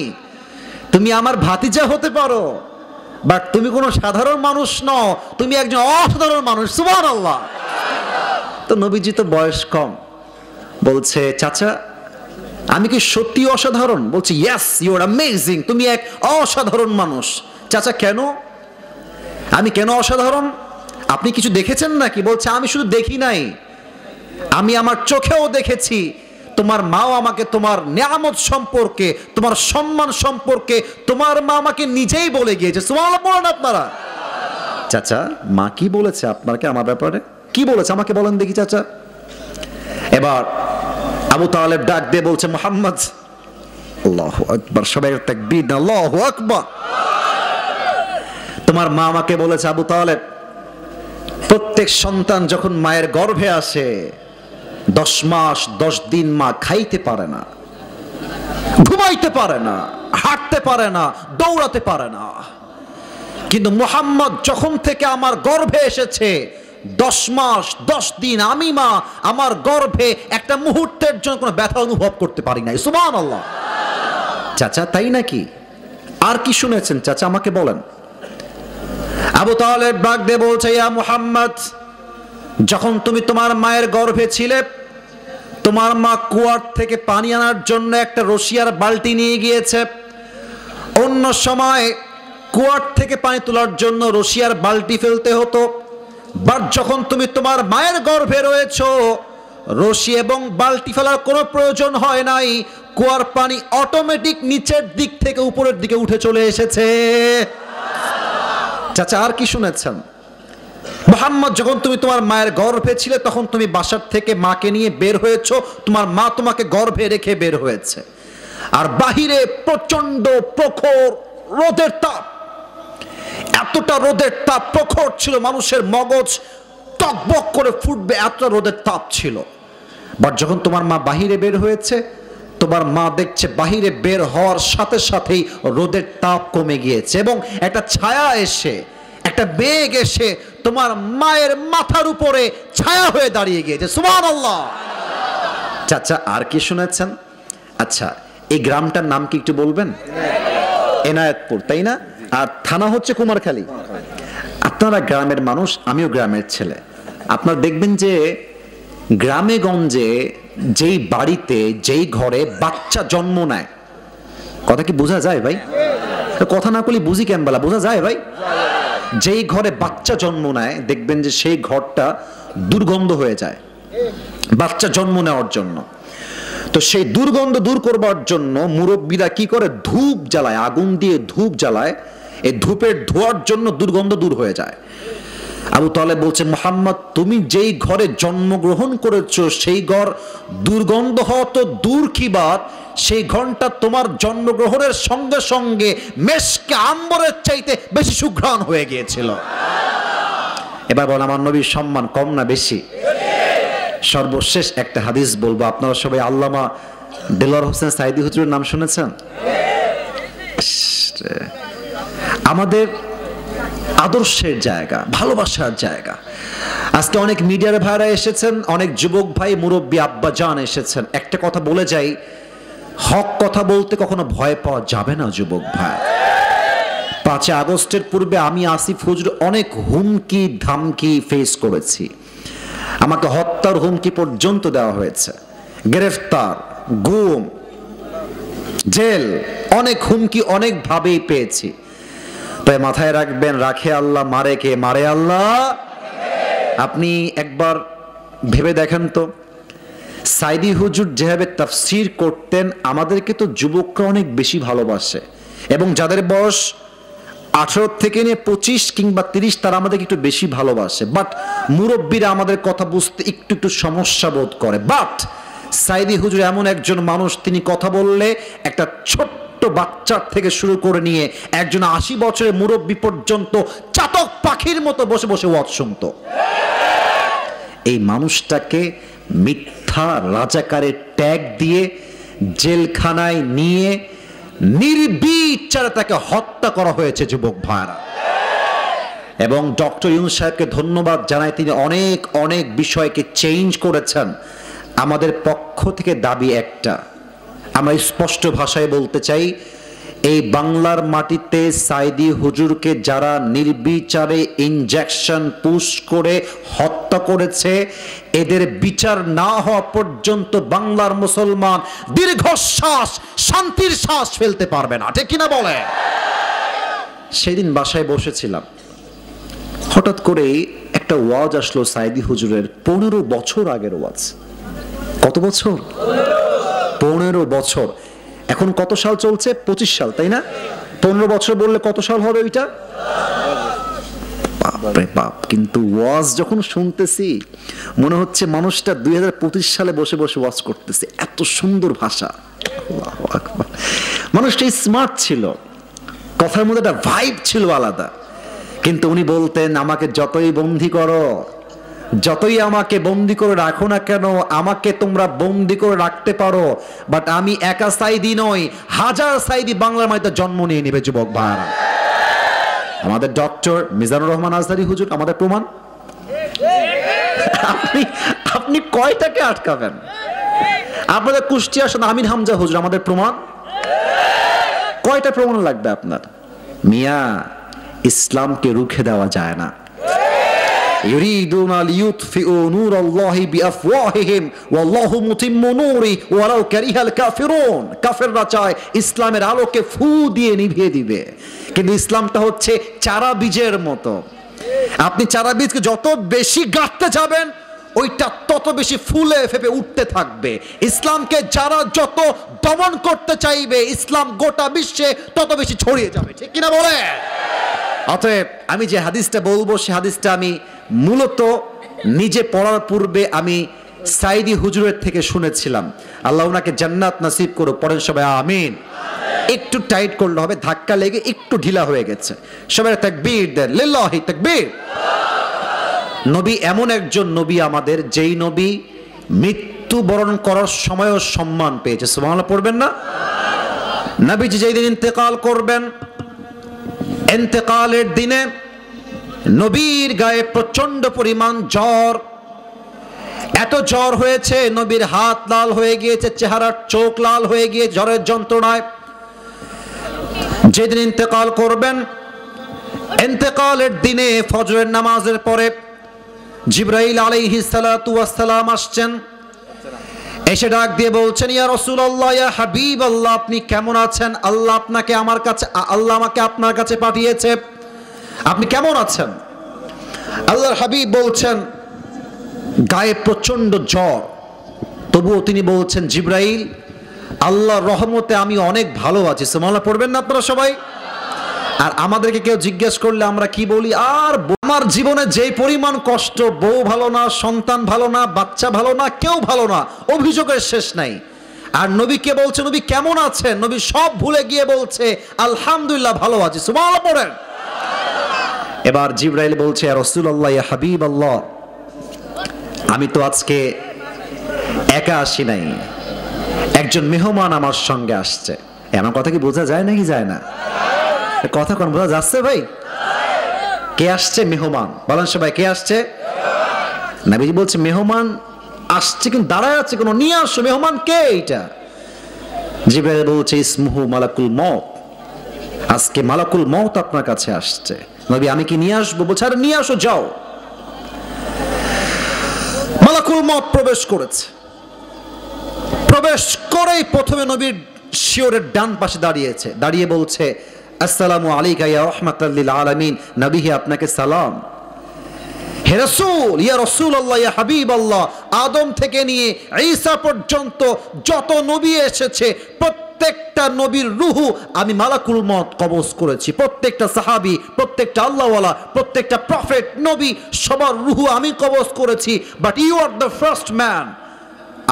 তুমি আমার ভাতিজা হতে পারো, বাট তুমি কোনো সাধারণ মানুষ নও, তুমি একজন অসাধারণ মানুষ। সুবহানাল্লাহ। তো নবীজি তো বয়স কম, বলছে, চাচা আমি কি সত্যি অসাধারণ? বলছে, ইয়েস, ইউ আর অ্যামেজিং, তুমি এক অসাধারণ মানুষ। চাচা কেন? আমি কেন অসাধারণ? আপনি কিছু দেখেছেন নাকি? বলছে, আমি শুধু দেখি নাই, আমি আমার চোখেও দেখেছি। তোমার মাও আমাকে তোমার নিয়ামত সম্পর্কে, তোমার সম্মান সম্পর্কে তোমার মা আমাকে নিজেই বলে গিয়েছে। সুবহানাল্লাহ বলেন আপনারা। চাচা, মা কি বলেছে আপনাকে আমার ব্যাপারে? কি বলেছে আমাকে বলেন দেখি চাচা। এবার আবু তালেব ডাক দিয়ে বলছে, মুহাম্মদ, আল্লাহু আকবার, সবাই তাকবীর, আল্লাহু আকবার। তোমার মা আমাকে বলেছে, আবু তালেব, প্রত্যেক সন্তান যখন মায়ের গর্ভে আসে 10 মাস 10 দিন মা খাইতে পারে না, ঘুমাইতে পারে না, হাঁটতে পারে না, দৌড়াতে পারে না। কিন্তু মুহাম্মদ যখন থেকে আমার গর্ভে এসেছে 10 মাস 10 দিন আমি মা আমার গর্ভে একটা মুহূর্তের জন্য কোনো ব্যথা অনুভব করতে পারি নাই। সুবহানাল্লাহ। চাচা তাই নাকি? আর কি শুনেছেন চাচা আমাকে বলেন। আবু তালেব ডাক দিয়ে বলছে, ইয়া মুহাম্মদ, যখন তুমি তোমার মায়ের গর্ভে ছিলে, তোমার মা কুয়ার থেকে পানি আনার জন্য একটা রশিয়ার বালতি নিয়ে গিয়েছে। অন্য সময় কুয়ার থেকে পানি তোলার জন্য রশিয়ার বালতি ফেলতে হতো, বাট যখন তুমি তোমার মায়ের গর্ভে রয়েছো, রশি এবং বালতি ফেলার কোনো প্রয়োজন হয় নাই। কুয়ার পানি অটোমেটিক নিচের দিক থেকে উপরের দিকে উঠে চলে এসেছে। চাচা আর কি শুনেছেন? মুহাম্মদ, যখন তুমি তোমার মায়ের গর্ভে ছিলে তখন তুমি বাসার থেকে মাকে নিয়ে বের হয়েছো, তোমার মা তোমাকে গর্ভে রেখে বের হয়েছে, আর বাহিরে প্রচন্ড প্রখর রোদের তাপ, এতটা রোদের তাপ প্রখর ছিল মানুষের মগজ টকবক করে ফুটবে, এতটা রোদের তাপ ছিল। বাট যখন তোমার মা বাহিরে বের হয়েছে, তোমার মা দেখছে বাহিরে বের হওয়ার সাথে সাথেই রোদের তাপ কমে গিয়েছে এবং একটা ছায়া এসে, একটা মেঘ এসে তোমার মায়ের মাথার উপরে ছায়া হয়ে দাঁড়িয়ে গিয়েছে। সুবহানাল্লাহ। চাচা আর কি শুনেছেন? আচ্ছা, এই গ্রামটার নাম কি একটু বলবেন? এনায়েতপুর, তাই না? আর থানা হচ্ছে কুমারখালী। আপনারা গ্রামের মানুষ, আমিও গ্রামের ছেলে। আপনারা দেখবেন যে গ্রামে গঞ্জে যেই বাড়িতে, যেই ঘরে বাচ্চা জন্ম নেয়, কথা কি বোঝা যায় ভাই? কথা না করলে বুঝি কেন বলা, বোঝা যায় ভাই? যেই ঘরে বাচ্চা জন্ম নেয় দেখবেন যে সেই ঘরটা দুর্গন্ধ হয়ে যায় বাচ্চা জন্ম নেওয়ার জন্য। তো সেই দুর্গন্ধ দূর করবার জন্য মুরব্বীরা কি করে? ধূপ জ্বালায়, আগুন দিয়ে ধূপ জ্বালায়। এই ধূপের ধোয়ার জন্য দুর্গন্ধ দূর হয়ে যায়। আবু তালেব বলছেন, মুহাম্মদ তুমি যেই ঘরে জন্মগ্রহণ করেছো সেই ঘর দুর্গন্ধ হওয়া তো দূর কি বাত, সেই ঘরটা তোমার জন্মগ্রহণের সঙ্গে সঙ্গে মেশকে আম্বরের চাইতে বেশি সুঘ্রাণ হয়ে গিয়েছিল। এবার বল, আমার নবীর সম্মান কম না বেশি? সর্বশেষ একটা হাদিস বলবো। আপনারা সবাই আল্লামা দেলোয়ার হোসেন সাইদি হুজুরের নাম শুনেছেন? আমাদের আদর্শের জায়গা, ভালোবাসার জায়গা। আজকে অনেক মিডিয়ার ভাইরা এসেছেন, অনেক যুবক ভাই, মুরব্বী আব্বা জান এসেছেন। একটা কথা বলে যাই, হক কথা বলতে কখনো ভয় পাওয়া যাবে না যুবক ভাই। 5 আগস্টের পূর্বে আমি আসিফ হুজুর অনেক হুমকি ধামকি ফেস করেছি। আমাকে হত্যার হুমকি পর্যন্ত দেওয়া হয়েছে, গ্রেফতার, গুম, জেল, অনেক হুমকি অনেক ভাবেই পেয়েছি। তাই মাথায় রাখবেন, রাখে আল্লাহ, মারে কে? মারে আল্লাহ। আপনি একবার ভেবে দেখেন তো, সাইদি হুজুর যেভাবে তাফসীর করতেন, আমাদেরকে তো যুবকরা অনেক বেশি ভালোবাসে এবং যাদের বয়স 18 থেকে নিয়ে 25 কিংবা 30 তারা আমাদেরকে একটু বেশি ভালোবাসে। বাট মুরব্বীরা আমাদের কথা বুঝতে একটু একটু সমস্যা বোধ করে। বাট সাইদি হুজুর এমন একজন মানুষ, তিনি কথা বললে একটা ছোট্ট বাচ্চার থেকে শুরু করে নিয়ে একজন 80 বছরের মুরব্বী পর্যন্ত চাতক পাখির মতো বসে বসে ওয়াজ শুনতো। এই মানুষটাকে মিথ্যা রাজাকারের ট্যাগ দিয়ে জেলখানায় নিয়ে নির্বিচারে তাকে হত্যা করা হয়েছে যুবক ভাইরা। এবং ডক্টর ইউনূস সাহেবকে ধন্যবাদ জানাই, তিনি অনেক অনেক বিষয়কে চেঞ্জ করেছেন। আমাদের পক্ষ থেকে দাবি একটা, আমরা স্পষ্ট ভাষায় বলতে চাই, এই বাংলার মাটিতে সাইদি হুজুরকে যারা নির্বিচারে ইনজেকশন পুশ করে হত্যা করেছে, এদের বিচার না হওয়া পর্যন্ত বাংলার মুসলমান দীর্ঘশ্বাস, শান্তির শ্বাস ফেলতে পারবে না। ঠিক কিনা বলে? সেদিন বাসায় বসেছিলাম, হঠাৎ করেই একটা ওয়াজ আসলো সাইদি হুজুরের, 15 বছর আগের ওয়াজ। কত বছর? 15 বছর। এখন কত সাল চলছে? 25 সাল, তাই না? 15 বছর বললে কত সাল হবে ওইটা? বাপরে বাপ। কিন্তু ওয়াজ যখন শুনতেছি মনে হচ্ছে মানুষটা 2025 সালে বসে বসে ওয়াজ করতেছে। এত সুন্দর ভাষা, আল্লাহু আকবার। মানুষটা স্মার্ট ছিল, কথার মধ্যে একটা ভাইব ছিল আলাদা। কিন্তু উনি বলতেন, আমাকে যতই বন্দী করো, যতই আমাকে বন্দি করে রাখো না কেন, আমাকে তোমরা বন্দি করে রাখতে পারো, বাট আমি একা সাইদি নই, হাজার সাইদি বাংলার মাটিতে জন্ম নিয়ে নেবে যুবক ভাইরা। আমাদের ডক্টর মিজানুর রহমান আজহারী হুজুর আমাদের প্রমাণ। আপনি কয়টাকে আটকাবেন? আপনাদের কুষ্টিয়া আমিন হামজা হুজুর আমাদের প্রমাণ। কয়টা প্রমাণ লাগবে আপনার? মিয়া, ইসলামকে রুখে দেওয়া যায় না। ইউরিদুনা লিইউতফিউ নূরাল্লাহি বিআফওয়াহিহিম ওয়াল্লাহু মুতিম্মু নূরি ওয়ালাউ কারিহাল কাফিরুন। কাফেররা চায় ইসলামের আলোকে ফু দিয়ে নিভিয়ে দিবে, কিন্তু ইসলামটা হচ্ছে চারা বীজের মতো। আপনি চারা বীজকে যত বেশি গাঁথতে যাবেন, ওইটা তত বেশি ফুলে ফেপে উঠতে থাকবে। ইসলামকে যারা যত দমন করতে চাইবে, ইসলাম গোটা বিশ্বে তত বেশি ছড়িয়ে যাবে। ঠিক কিনা বলে? অতএব আমি যে হাদিসটা বলবো, সে হাদিসটা আমি মূলত নিজে পড়ার পূর্বে আমি সাইদি হুজুরের থেকে শুনেছিলাম। আল্লাহ ওনাকে জান্নাত নসিব করুক। পড়েন সবাই আমিন। একটু টাইট করলে হবে, ধাক্কা লেগে একটু ঢিলা হয়ে গেছে। সবাই তাকবীর দেন, লিল্লাহি তাকবীর। নবী এমন একজন নবী আমাদের, যেই নবী মিথ্যা মৃত্যুবরণ করার সময়ও সম্মান পেয়েছে। সুবহানাল্লাহ পড়বেন না? নবীজি যেদিন ইন্তেকাল করবেন, ইন্তেকালের দিনে নবীর গায়ে প্রচন্ড পরিমাণ জ্বর, এত জ্বর হয়েছে নবীর হাত লাল হয়ে গিয়েছে, চেহারার চোখ লাল হয়ে গিয়ে জ্বরের যন্ত্রণায়। যেদিন ইন্তেকাল করবেন, ইন্তেকালের দিনে ফজরের নামাজের পরে জিবরাইল আলাইহিস সালাতু ওয়াস সালাম আসছেন, এসে ডাক দিয়ে বলছেন, ইয়া রাসূলুল্লাহ, ইয়া হাবিবাল্লাহ, আপনি কেমন আছেন? আল্লাহ আমাকে আপনার কাছে পাঠিয়েছে, আপনি কেমন আছেন? আল্লাহর হাবিব বলছেন গায়ে প্রচন্ড জ্বর, তবুও তিনি বলছেন, জিবরাইল, আল্লাহর রহমতে আমি অনেক ভালো আছি। সুবহানাল্লাহ পড়বেন না আপনারা সবাই? আর আমাদেরকে কেউ জিজ্ঞেস করলে আমরা কি বলি? আর আমার জীবনে যেই পরিমাণ কষ্ট, বউ ভালো না, সন্তান ভালো না, বাচ্চা ভালো না, কেউ ভালো না, অভিযোগের শেষ নাই। আর নবীকে বলছে, নবী কেমন আছেন? নবী সব ভুলে গিয়ে বলছে, আলহামদুলিল্লাহ ভালো আছি। সুবহানাল্লাহ পড়েন। এবার জিবরাইল বলছে, ইয়া রাসূলুল্লাহ, ইয়া হাবিবাল্লাহ, আমি তো আজকে একা আসি নাই, একজন মেহমান আমার সঙ্গে আসছে। এমন কথা কি বোঝা যায় নাকি যায় না? কথা কোন বোঝা যাচ্ছে ভাই? কে আসছে? মেহমান। বলেন সবাই, কে আসছে? নবীজি বলছে মেহমান আসছে, কিন্তু দাঁড়ায় আছে কোন, নিয়ে আসো। মেহমান কে? এইটা জিবরাইল বলছে, ইসমুহু মালাকুল মউত, আজকে মালাকুল মউত আপনার কাছে আসছে। নবী, আমি কি নিয়ে আসবো? বলছে, আরে নিয়ে আসো, যাও। মালাকুল মউত প্রবেশ করেছে। প্রবেশ করেই প্রথমে নবীর শিয়রের ডান পাশে দাঁড়িয়েছে, দাঁড়িয়ে বলছে, আসসালামু আলাইকা ইয়া রাহমাতাল লিল আলামিন, নবী হে আপনাকে সালাম। হে রাসূল, ইয়া রাসূলুল্লাহ, ইয়া হাবিবাল্লাহ, আদম থেকে নিয়ে ঈসা পর্যন্ত যত নবী এসেছে প্রত্যেকটা নবীর রূহ আমি মালাকুল মউত কবজ করেছি। প্রত্যেকটা সাহাবী, প্রত্যেকটা আল্লাহওয়ালা, প্রত্যেকটা প্রফেট, নবী, সবার রূহ আমি কবজ করেছি। But you are the first man,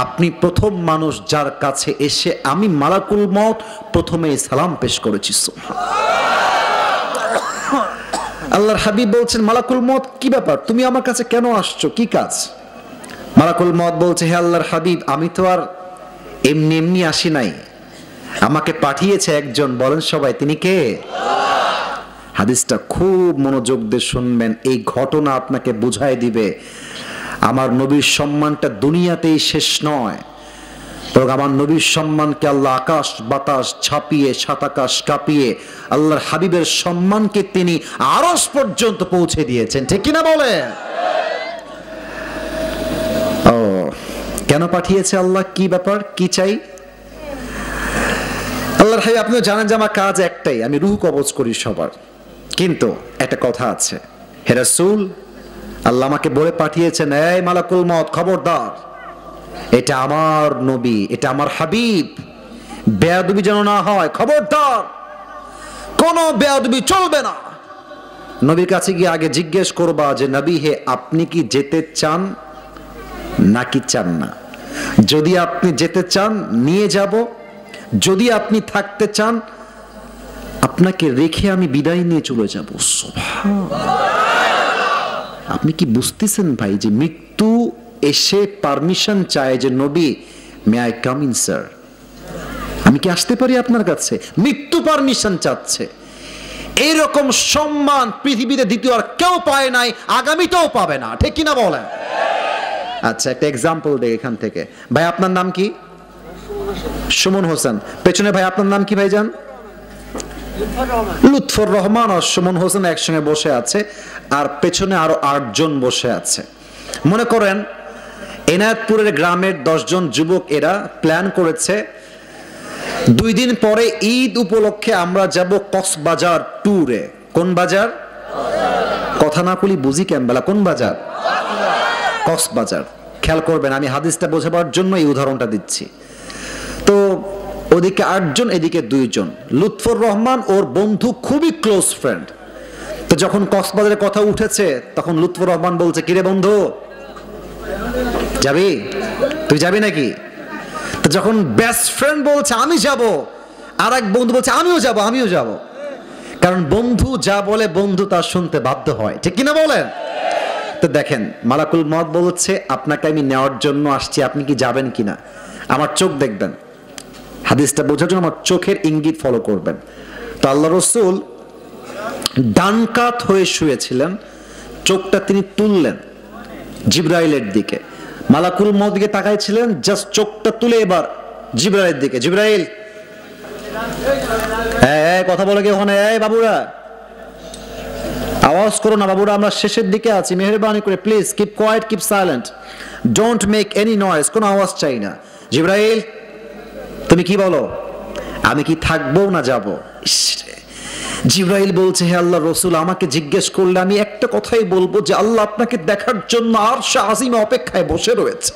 আপনি প্রথম মানুষ যার কাছে এসে আমি মালাকুল মউত প্রথমেই সালাম পেশ করেছি। আল্লাহর হাবিব বলছেন, মালাকুল মউত কি ব্যাপার, তুমি আমার কাছে কেন আসছো, কি কাজ? মালাকুল মউত বলছে, হে আল্লাহর হাবিব, আমি তো আর এমনি এমনি আসি নাই, আমাকে পাঠিয়েছে একজন। বলেন সবাই, তিনি কে? হাদিসটা খুব মনোযোগ দিয়ে শুনবেন, এই ঘটনা আপনাকে বুঝায় দিবে আমার নবীর সম্মানটা দুনিয়াতেই শেষ নয়, বরং আমার নবীর সম্মানকে আল্লাহ আকাশ বাতাস ছাপিয়ে, সাত আকাশ কাঁপিয়ে আল্লাহর হাবিবের সম্মানকে তিনি আরশ পর্যন্ত পৌঁছে দিয়েছেন। ঠিক কিনা বলে? ও কেন পাঠিয়েছে আল্লাহ? কি ব্যাপার, কি চাই? আল্লাহর হাবিব, আপনিও জানেন যে আমার কাজ একটাই, আমি রূহ কবজ করি সবার। কিন্তু একটা কথা আছে, হে রাসূল, আল্লাহ আমাকে বলে পাঠিয়েছেন, এই মালাকুল মউত, খবরদার, এটা আমার নবী, এটা আমার হাবিব, বেয়াদবি যেন না হয়, খবরদার, কোনো বেয়াদবি চলবে না। নবীর কাছে গিয়ে আগে জিজ্ঞেস করবা যে, নবী হে, আপনি কি যেতে চান নাকি চান না? যদি আপনি যেতে চান নিয়ে যাব, যদি আপনি থাকতে চান আপনাকে রেখে আমি বিদায় নিয়ে চলে যাব। আপনি কি বুঝতেছেন ভাই যে মৃত্যু এসে পারমিশন চায় যে নবী, may I come in sir, আমি কি আসতে পারি আপনার কাছে? মৃত্যু পারমিশন চাচ্ছে। এইরকম সম্মান পৃথিবীতে দ্বিতীয় আর কেউ পায় নাই, আগামীতেও পাবে না। ঠিক কিনা বলেন? আচ্ছা, একটা এক্সাম্পল দেখ এখান থেকে। ভাই আপনার নাম কি? সুমন হোসেন। পেছনে ভাই আপনার নাম কি ভাইজান? লুৎফর রহমান আর সুমন হোসেন একসঙ্গে বসে আছে, আর পেছনে আরো 8 জন বসে আছে। মনে করেন এনায়েতপুরের গ্রামের 10 জন যুবক এরা প্ল্যান করেছে 2 দিন পরে ঈদ উপলক্ষে আমরা যাব কক্সবাজার ট্যুরে। কোন বাজার? কথা না বলি বুঝি কেমবেলা, কোন বাজার? কক্সবাজার। খেয়াল করবেন, আমি হাদিসটা বোঝাবার জন্য এই উদাহরণটা দিচ্ছি। তো ওদিকে 8 জন, এদিকে 2 জন। লুৎফর রহমান ওর বন্ধু, খুবই ক্লোজ ফ্রেন্ড। তো যখন কক্সবাজারের কথা উঠেছে তখন লুৎফর রহমান বলছে, কিরে বন্ধু যাবি? তুই যাবি নাকি? তো যখন বেস্ট ফ্রেন্ড বলছে আমি যাব, আর এক বন্ধু বলছে আমিও যাব, আমিও যাব। কারণ বন্ধু যা বলে বন্ধু তা শুনতে বাধ্য হয়। ঠিক কিনা বলেন? তো তো দেখেন মালাকুল মউত বলছে আপনাকে আমি নেওয়ার জন্য আসছি, আপনি কি যাবেন কিনা। আমার চোখ দেখবেন, হাদিসটা বোঝার জন্য আমার চোখের ইঙ্গিত ফলো করবেন। তো আল্লাহ রসুল ডান কাত হয়ে শুয়েছিলেন, চোখটা তিনি তুললেন জিবরাইলের দিকে, মালাকুল মউত দিকে তাকাইছিলেন, জাস্ট চোখটা তুলে এবার জিবরাইলের দিকে, জিবরাইল কথা বলে কি ওখানে, বাবুরা আওয়াজ করো না, বাবুরা আমরা শেষের দিকে আছি, মেহেরবানি করে please keep quiet, keep silent, don't make any noise, কোনো আওয়াজ চাই না। জিবরাইল তুমি কি বলো, আমি কি থাকবো না যাব? জিবরাইল বলছে হে আল্লাহ রসুল, আমাকে জিজ্ঞেস করলে আমি একটা কথাই বলবো যে আল্লাহ আপনাকে দেখার জন্য আরশে আজিমে অপেক্ষায় বসে রয়েছে,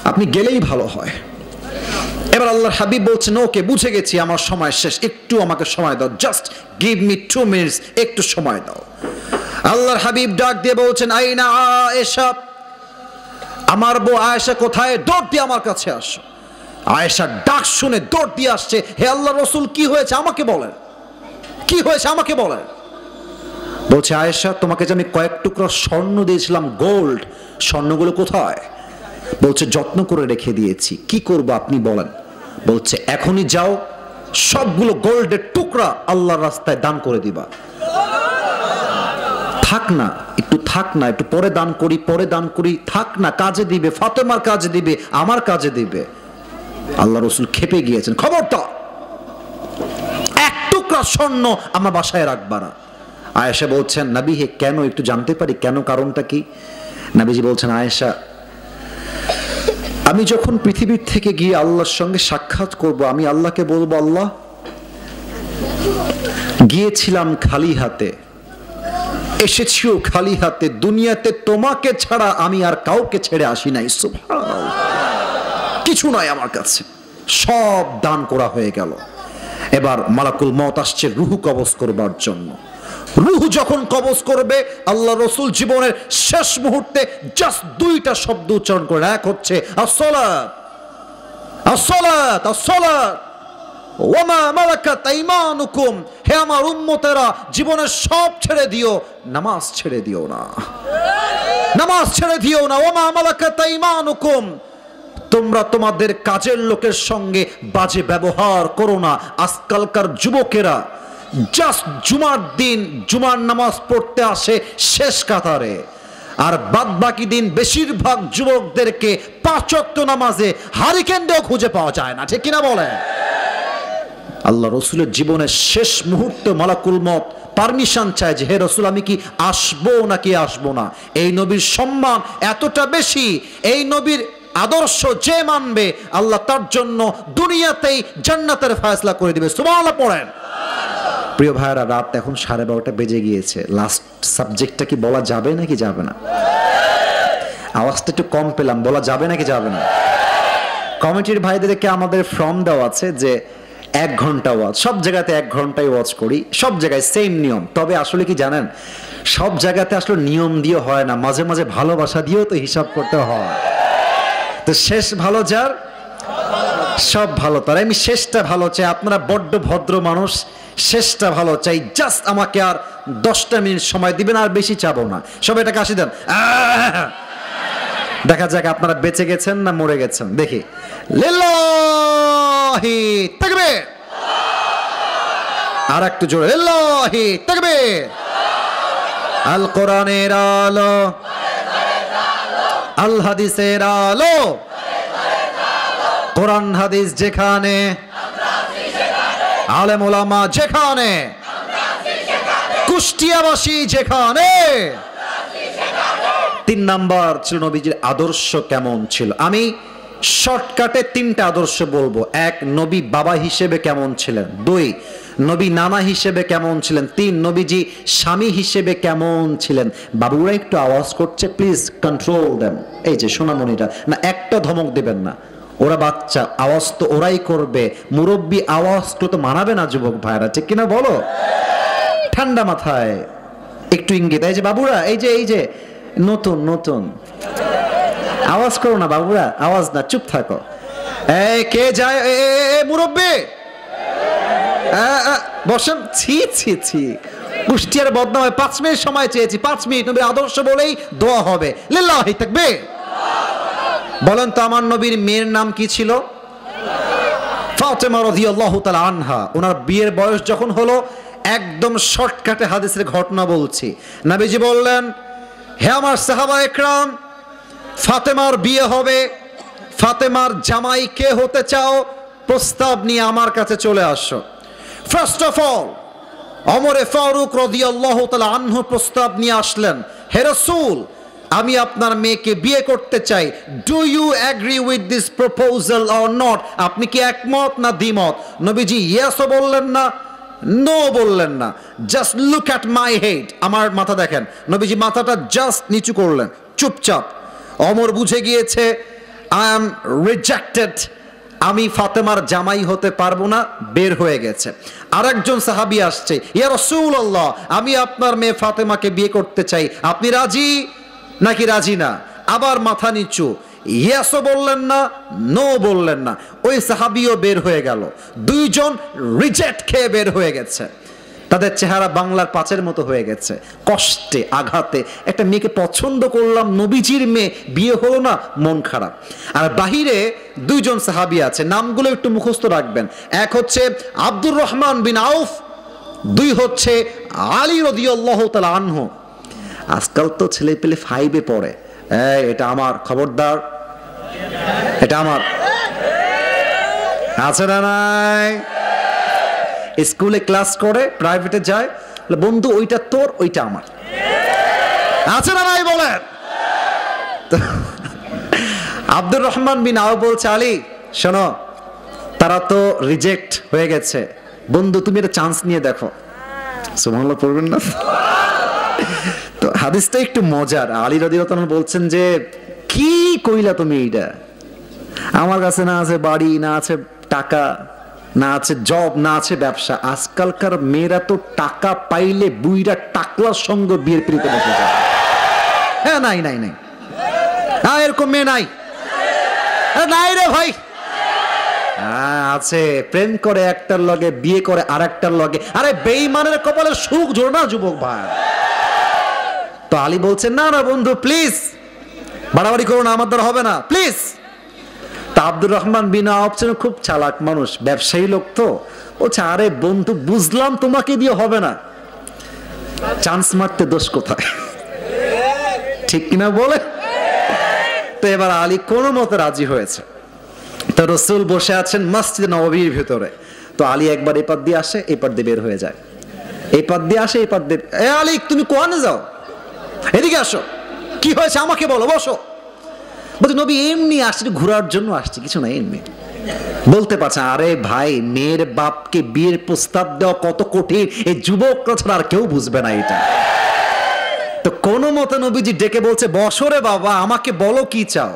আপনি গেলেই ভালো হয়। এবার আল্লাহর হাবিব বলছেন ওকে বুঝে গেছি, আমার সময় শেষ, একটু আমাকে সময় দাও, জাস্ট গিভ মি 2 মিনিটস, একটু সময় দাও। আল্লাহর হাবিব ডাক দিয়ে বলছেন আইনা আয়েশা, আমার বউ আয়েশা কোথায়, দৌড় দিয়ে আমার কাছে আসো। আয়েশা ডাক শুনে দৌড় দিয়ে আসছে, হে আল্লাহ রসুল কি হয়েছে আমাকে বলেন, কি হয়েছে আমাকে বলেন। বলছে আয়েশা তোমাকে যে আমি কয়েক টুকরা স্বর্ণ দিয়েছিলাম, গোল্ড, স্বর্ণগুলো কোথায়? বলছে যত্ন করে রেখে দিয়েছি, কি করব আপনি বলেন। বলছে এখনই যাও, সবগুলো গোল্ডের টুকরা আল্লাহর রাস্তায় দান করে দিবা। থাক না একটু, থাক না একটু, পরে দান করি, পরে দান করি, থাক না, কাজে দিবে, ফাতেমার কাজে দিবে, আমার কাজে দিবে। আল্লাহ রসুল খেপে গিয়েছেন, খবরদার এক টুকরা স্বর্ণ আমার বাসায় রাখবা না। আয়েশা বলছেন নবী হে কেন, একটু জানতে পারি কেন, কারণটা কি? নবীজি বলছেন আয়েশা আমি যখন পৃথিবীর থেকে গিয়ে আল্লাহর সঙ্গে সাক্ষাৎ করব, আমি আল্লাহকে বলবো আল্লাহ গিয়েছিলাম খালি হাতে, এসেছিও খালি হাতে, দুনিয়াতে তোমাকে ছাড়া আমি আর কাউকে ছেড়ে আসি নাই, সুবহানাল্লাহ, কিছু নয় আমার কাছে, সব দান করা হয়ে গেল। এবার মালাকুল মউত আসছে রুহু কবজ করবার জন্য। রুহু যখন কবজ করবে, আল্লাহ রসুল জীবনের শেষ মুহূর্তে জাস্ট 2টা শব্দ উচ্চারণ করে, এক হচ্ছে আসসালাত, আসসালাত, আসসালাত ওয়া মা মালাকাত আইমানুকুম, হে আমার উম্মতেরা জীবনের সব ছেড়ে দিও, নামাজ ছেড়ে দিও না, নামাজ ছেড়ে দিও না। ওয়া মা মালাকাত আইমানুকুম, তোমরা তোমাদের কাজের লোকের সঙ্গে বাজে ব্যবহার করো না। আজকালকার যুবকেরা জাস্ট জুমার দিন জুমার নামাজ পড়তে আসে শেষ কাতারে, আর বাদ বাকি দিন বেশিরভাগ যুবকদেরকে 5 ওয়াক্ত নামাজে হারিকেনও খুঁজে পাওয়া যায় না, ঠিক কিনা বলে? আল্লাহ রসুলের জীবনের শেষ মুহূর্তে মালাকুল মউত পারমিশন চায় যে হে রসুল আমি কি আসবো নাকি আসবো না। এই নবীর সম্মান এতটা বেশি, এই নবীর আদর্শ যে মানবে আল্লাহ তার জন্য দুনিয়াতেই জান্নাতের ফয়সালা করে দিবে, সুবহানাল্লাহ পড়েন। প্রিয় ভাইরা, রাত এখন 12:30 বেজে গিয়েছে, লাস্ট সাবজেক্টটা কি বলা যাবে নাকি যাবে না? আওয়াজটা একটু কম পেলাম, বলা যাবে নাকি যাবে না? কমিটির ভাইদেরকে আমাদের ফর্ম দেওয়া আছে যে 1 ঘন্টা ওয়াজ, সব জায়গাতে 1 ঘন্টায় ওয়াজ করি, সব জায়গায় সেম নিয়ম। তবে আসলে কি জানেন, সব জায়গাতে আসলে নিয়ম দিয়ে হয় না, মাঝে মাঝে ভালোবাসা দিয়েও তো হিসাব করতে হয়। তো শেষ ভালো যার সব ভালো তার, আমি শেষটা ভালো চাই। আপনারা বড্ড ভদ্র মানুষ, শেষটা ভালো চাই। জাস্ট আমাকে আর 10টা মিনিট সময় দিবেন, আর বেশি চাবো না। সবাই এটাকে হাসি দেন, দেখা যাক আপনারা বেঁচে গেছেন না মরে গেছেন। দেখি লিল্লাহি তাকবীর, আর একটু জোরে লিল্লাহি তাকবীর। আল কোরআনের আলো, আল হাদিসের আলো, কোরআন হাদিস যেখানে, আলেম ওলামা যেখানে, কুষ্টিয়াবাসী যেখানে। 3 নাম্বার ছিল নবীজির আদর্শ কেমন ছিল। আমি শর্টকাটে 3টা আদর্শ বলবো। 1, নবী বাবা হিসেবে কেমন ছিলেন। 2, নবী নানা হিসেবে কেমন ছিলেন। 3, নবীজি স্বামী হিসেবে কেমন ছিলেন। বাবুরা একটু আওয়াজ করছে, প্লিজ কন্ট্রোল দেন। এই যে সোনামণিরা, না একটা ধমক দেবেন না, ওরা বাচ্চা, আওয়াজ তো ওরাই করবে, মুরব্বী আওয়াজ তো মানাবে না যুবক ভাইরা, ঠিক কিনা বলো? ঠান্ডা মাথায় একটু ইঙ্গিত। এই যে বাবুরা, এই যে নতুন নতুন আওয়াজ করো না বাবুরা, আওয়াজ না, চুপ থাকো। এই কে যায়, মুরব্বী বসেন। ছি ছি ছি, কুষ্টিয়ার বদনামে 5 মিনিট সময় চেয়েছি, 5 মিনিট, নবীর আদর্শ বলেই দোয়া হবে। লিল্লাহি তাকবীর। বলেন তো আমার নবীর মেয়ের নাম কি ছিল? ফাতেমা রাদিয়াল্লাহু তাআলা আনহা। ওনার বিয়ের বয়স যখন হলো, একদম শর্টকাটে হাদিসের ঘটনা বলছি, নবীজি বললেন, হে আমার সাহাবা একরাম, ফাতেমার বিয়ে হবে, ফাতেমার জামাই কে হতে চাও? প্রস্তাব নিয়ে আমার কাছে চলে আসো। First of all Omar Farooq রাদিয়াল্লাহু তাআলা আনহু প্রস্তাব নিয়ে আসলেন, হে রাসূল, আমি আপনার মেয়েকে বিয়ে করতে চাই, do you agree with this proposal or not? আপনি কি একমত না দ্বিমত? নবীজি ইয়েসও বললেন না, নো বললেন না, just look at my head, আমার মাথা দেখেন। নবীজি মাথাটা জাস্ট নিচু করলেন, চুপচাপ। ওমর বুঝে গিয়েছে আই অ্যাম রিজেক্টেড, আমি ফাতেমার জামাই হতে পারবো না, বের হয়ে গেছে। আরেকজন সাহাবী আসছে, ইয়া রাসূলুল্লাহ, আমি আপনার মেয়ে ফাতেমাকে বিয়ে করতে চাই, আপনি রাজি নাকি রাজি না? আবার মাথা নিচু, ইয়েসও বললেন না, নো বললেন না। ওই সাহাবীও বের হয়ে গেল, দুইজন রিজেক্ট খেয়ে বের হয়ে গেছে। তাদের চেহারা বাংলার পাঁচের মতো হয়ে গেছে, কষ্টে আঘাতে। একটা মেয়েকে পছন্দ করলাম, নবীজির মেয়ে, বিয়ে হলো না, মন খারাপ। আর বাহিরে দুইজন সাহাবী আছে, নামগুলো একটু মুখস্থ রাখবেন। এক হচ্ছে আব্দুর রহমান বিন আউফ, দুই হচ্ছে আলী রাদিয়াল্লাহু তাআলা আনহু। আজকাল তো ছেলে পেলে 5-এ পড়ে, এটা আমার, খবরদার, এটা আমার, আছে না নাই? স্কুলে ক্লাস করে, প্রাইভেটে যায়, বন্ধু ওইটা তোর, ওইটা আমার, আছে না নাই বলেন? আব্দুর রহমান বিন আউফ বলছে, আলী শোনো, তারা তো রিজেক্ট হয়ে গেছে, বন্ধু তুমি একটা চান্স নিয়ে দেখো। সুবহানাল্লাহ পড়বেন না? তো হাদিসটা একটু মজার। আলী রাদিয়াল্লাহু তাআলা বলছেন যে, কি কইলা তুমি এইটা? আমার কাছে না আছে বাড়ি, না আছে টাকা, না আছে জব, না আছে ব্যবসা। আজকালকার মেয়েরা তো টাকা পাইলে বুইরা টাকলার সঙ্গে বিয়ের পিড়িতে বসে যায়। হ্যাঁ, নাই নাই নাই, হ্যাঁ এরকম মেয়ে নাই, নাই রে ভাই। হ্যাঁ আছে, প্রেম করে একটার লগে, বিয়ে করে আরেকটার লগে। আরে বেঈমানের কপালে সুখ জোড় না যুবক ভাই। তো আলী বলছেন, না না বন্ধু প্লিজ, বাড়াবাড়ি করো না, আমার দ্বারা হবে না, প্লিজ। তা আব্দুর রহমান বিন আউফ খুব চালাক মানুষ, ব্যবসায়ী লোক, তো বলছে, আরে বন্ধু বুঝলাম তোমাকে দিয়ে হবে না, চান্স মারতে দোষ কোথায়? ঠিক কিনা বলে? তো এবার আলী কোনো মতে রাজি হয়েছে। তো রাসূল বসে আছেন মসজিদে নববীর ভিতরে। তো আলী একবার এপার দিয়ে আসে, এপার দিয়ে বের হয়ে যায়, এপার দিয়ে আসে, এপার দিয়ে, এ আলী তুমি কোয়ানে যাও, এদিকে আসো, কি হয়েছে আমাকে বলো, বসো। বলছে, নবী এমনি আসছি, ঘোরার জন্য আসছি, কিছু না, এমনি। বলতে পারছে, আরে ভাই, মেয়ের বাপকে বিয়ের প্রস্তাব দেওয়া কত কঠিন, এই যুবকরা ছাড়া আর কেউ বুঝবে না এটা। তো কোনো মতে নবীজি ডেকে বলছে, বসো রে বাবা, আমাকে বলো কি চাও।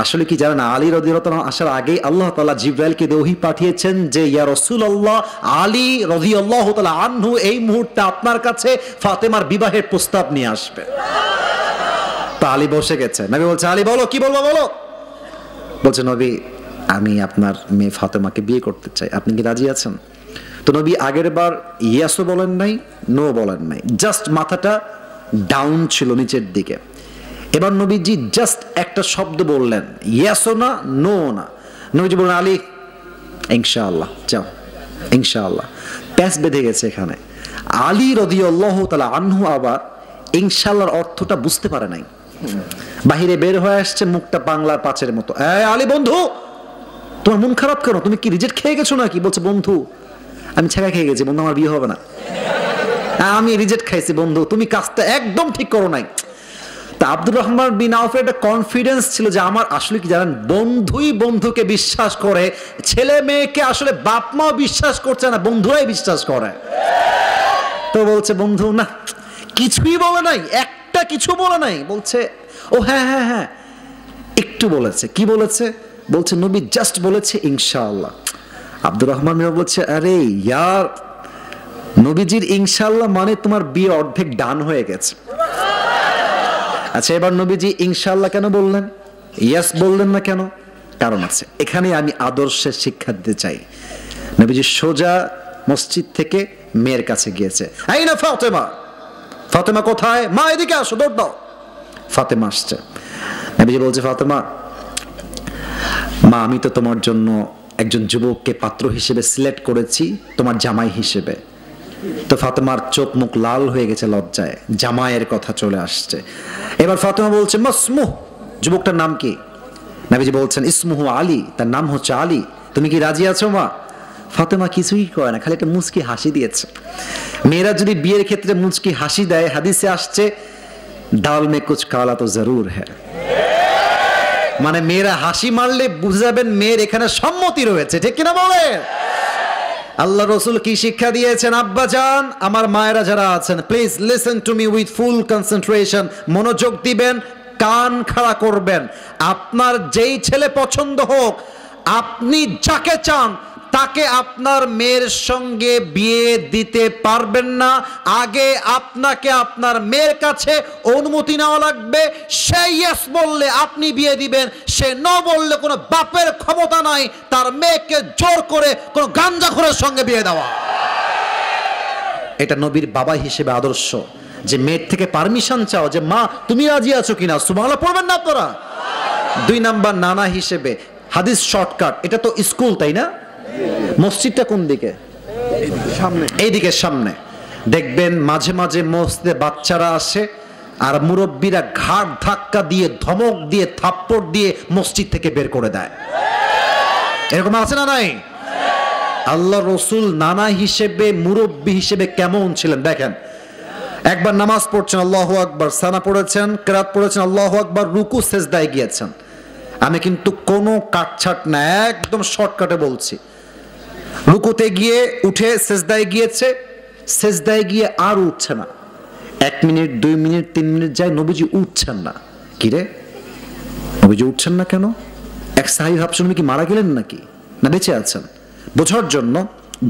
আসলে কি জানেন, আলী রাদিয়াল্লাহু তাআলা আসার আগেই আল্লাহ তাআলা জিবরাইলকে ওহী পাঠিয়েছেন যে, ইয়া রাসূলুল্লাহ, আলী রাদিয়াল্লাহু তাআলা আনহু এই মুহূর্তে আপনার কাছে ফাতেমার বিবাহের প্রস্তাব নিয়ে আসবে। তা আলী বসে গেছে। নবী বলছে, আলী বলো, কি বলবো বলো। বলছে, নবী আমি আপনার মেয়ে ফাতেমাকে বিয়ে করতে চাই, আপনি কি রাজি আছেন? তো নবী আগের বার ইয়েসও বলেন নাই, নো বলেন নাই, জাস্ট মাথাটা ডাউন ছিল নিচের দিকে। এবার নবীজি জাস্ট একটা শব্দ বললেন, ইয়েসও না, নো না। নবীজি বললেন, আলী ইনশাআল্লাহ যাও, ইনশাআল্লাহ। প্যাচ বেঁধে গেছে এখানে। আলী রাদিয়াল্লাহু তাআলা আনহু আবার ইনশাআল্লাহর অর্থটা বুঝতে পারে নাই, বাহিরে বের হয়ে আসছে, মুখটা বাংলার পাঁচের মতো। আলী বন্ধু, তোমার মন খারাপ কেন? তুমি কি রিজেক্ট খেয়ে গেছো নাকি? বলছে, বন্ধু আমি ছেঁকা খেয়ে গেছি, বন্ধু আমার বিয়ে হবে না, আমি রিজেক্ট খাইছি বন্ধু, তুমি কাজটা একদম ঠিক করো নাই। তা আব্দুর রহমান বিন আউফের একটা কনফিডেন্স ছিল যে, আমার আসলে কি জানেন, বন্ধুই বন্ধুকে বিশ্বাস করে, ছেলে মেয়েকে আসলে বাপ মাও বিশ্বাস করছে না, বন্ধুরাই বিশ্বাস করে। তো বলছে, বন্ধু না, কিছুই বলে নাই, একটা কিছু বলে নাই। বলছে, ও হ্যাঁ হ্যাঁ হ্যাঁ একটু বলেছে। কি বলেছে? বলছে, নবী জাস্ট বলেছে ইনশাআল্লাহ। আব্দুর রহমান বলছে, আরে ইয়ার, নবীজির ইনশাআল্লাহ মানে তোমার বিয়ে অর্ধেক ডান হয়ে গেছে। আচ্ছা, এবার নবীজি ইনশাআল্লাহ কেন বললেন, ইয়েস বললেন না কেন? কারণ আছে, এখানে আমি আদর্শের শিক্ষা দিতে চাই। নবীজি সোজা মসজিদ থেকে মেয়ের কাছে গিয়েছে, এই না ফাতেমা, ফাতেমা কোথায়? মা এদিকে আসো, দৌড় দাও। ফাতেমা আসছে, নবীজি বলছে, ফাতেমা, মা আমি তো তোমার জন্য একজন যুবককে পাত্র হিসেবে সিলেক্ট করেছি, তোমার জামাই হিসেবে। তো ফাতেমার চোখ মুখ লাল হয়ে গেছে লজ্জায়, জামাইয়ের কথা চলে আসছে। এবার ফাতেমা বলছে, মাসমুহ, যুবকটার নাম কি? নবীজি বলছেন, ইসমুহু আলী, তার নাম হচ্ছে আলী, তুমি কি রাজি আছো মা? ফাতেমা কিছুই করে না, খালি একটা মুচকি হাসি দিয়েছে। মেয়েরা যদি বিয়ের ক্ষেত্রে মুচকি হাসি দেয়, হাদিসে আসছে দাল মে কুছ কালা তো জরুর হ্যায়, মানে মেয়েরা হাসি মারলে বুঝে যাবেন মেয়ের এখানে সম্মতি রয়েছে, ঠিক কিনা বলে? আল্লাহ রসুল কি শিক্ষা দিয়েছেন? আব্বা জান, আমার মায়েরা যারা আছেন, please listen to me with full concentration, মনোযোগ দিবেন, কান খাড়া করবেন। আপনার যেই ছেলে পছন্দ হোক, আপনি যাকে চান তাকে আপনার মেয়ের সঙ্গে বিয়ে দিতে পারবেন না। আগে আপনাকে আপনার মেয়ের কাছে অনুমতি নেওয়া লাগবে। সে ইয়েস বললে আপনি বিয়ে দিবেন, সে নো বললে কোনো বাপের ক্ষমতা নাই তার মেয়েকে জোর করে কোনো গাঞ্জাখোরের সঙ্গে বিয়ে দেওয়া। এটা নবীর বাবা হিসেবে আদর্শ, যে মেয়ের থেকে পারমিশন চাও যে মা তুমি রাজি আছো কিনা। সুবহানাল্লাহ পড়বেন না আপনারা? 2 নাম্বার নানা হিসেবে, হাদিস শর্টকাট, এটা তো স্কুল তাই না? মসজিদটা কোন দিকে? সামনে, এইদিকে সামনে। দেখবেন মাঝে মাঝে মসজিদে বাচ্চারা আসে আর মুরব্বীরা ঘাট ধাক্কা দিয়ে, ধমক দিয়ে, থাপ্পড় দিয়ে মসজিদ থেকে বের করে দেয়। এরকম আছে না নাই? আল্লাহ রসুল নানা হিসেবে, মুরব্বী হিসেবে কেমন ছিলেন দেখেন। একবার নামাজ পড়ছেন, আল্লাহু আকবার, সানা পড়েছেন, কিরাত পড়েছেন, আল্লাহু আকবার, রুকু সেজদায় গিয়েছেন। আমি কিন্তু কোনো কাটছাট না, একদম শর্টকাটে বলছি। রুকুতে গিয়ে উঠে সেজদায় গিয়েছে, সেজদায় গিয়ে আর উঠছে না। 1 মিনিট, 2 মিনিট, 3 মিনিট যায়, নবীজি উঠছেন না। কিরে নবীজি উঠছেন না কেন? এক সাহাবী ভাবছেন নবী কি মারা গেলেন নাকি, না বেঁচে আছেন। বোঝার জন্য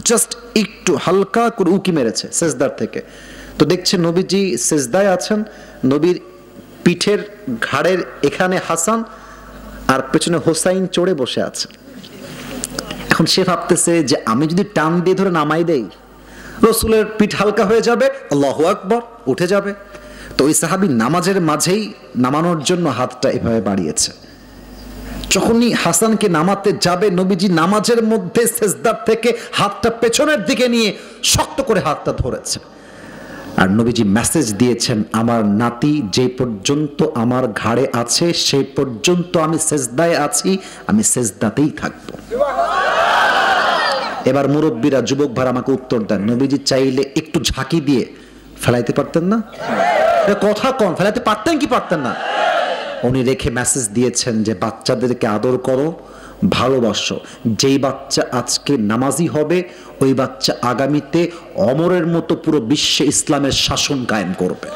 জাস্ট একটু হালকা করে উকি মেরেছে সেজদার থেকে। তো দেখছে নবীজি সেজদায় আছেন, নবীর পিঠের ঘাড়ের এখানে হাসান আর পেছনে হোসাইন চড়ে বসে আছে। এখন সে ভাবতেছে যে আমি যদি টান দিয়ে ধরে নামাই দেই, রসুলের পিঠ হালকা হয়ে যাবে, আল্লাহু আকবার, উঠে যাবে। তো ওই সাহাবী নামাজের মাঝেই নামানোর জন্য হাতটা এভাবে বাড়িয়েছে। যখনই হাসানকে নামাতে যাবে, নবীজি নামাজের মধ্যে সেজদার থেকে হাতটা পেছনের দিকে নিয়ে শক্ত করে হাতটা ধরেছে। আর নবীজি মেসেজ দিয়েছেন, আমার নাতি যে পর্যন্ত আমার ঘাড়ে আছে সেই পর্যন্ত আমি সেজদায় আছি, আমি সেজদাতেই থাকবো। এবার মুরব্বীরা, যুবক ভাই আমাকে উত্তর দেন, নবীজি চাইলে একটু ঝাঁকি দিয়ে ফেলাইতে পারতেন না? কথা কম, ফেলাইতে পারতেন কি পারতেন না? উনি রেখে মেসেজ দিয়েছেন যে বাচ্চাদেরকে আদর করো, ভালোবাসো। যেই বাচ্চা আজকে নামাজি হবে, ওই বাচ্চা আগামীতে অমরের মতো পুরো বিশ্বে ইসলামের শাসন কায়েম করবে।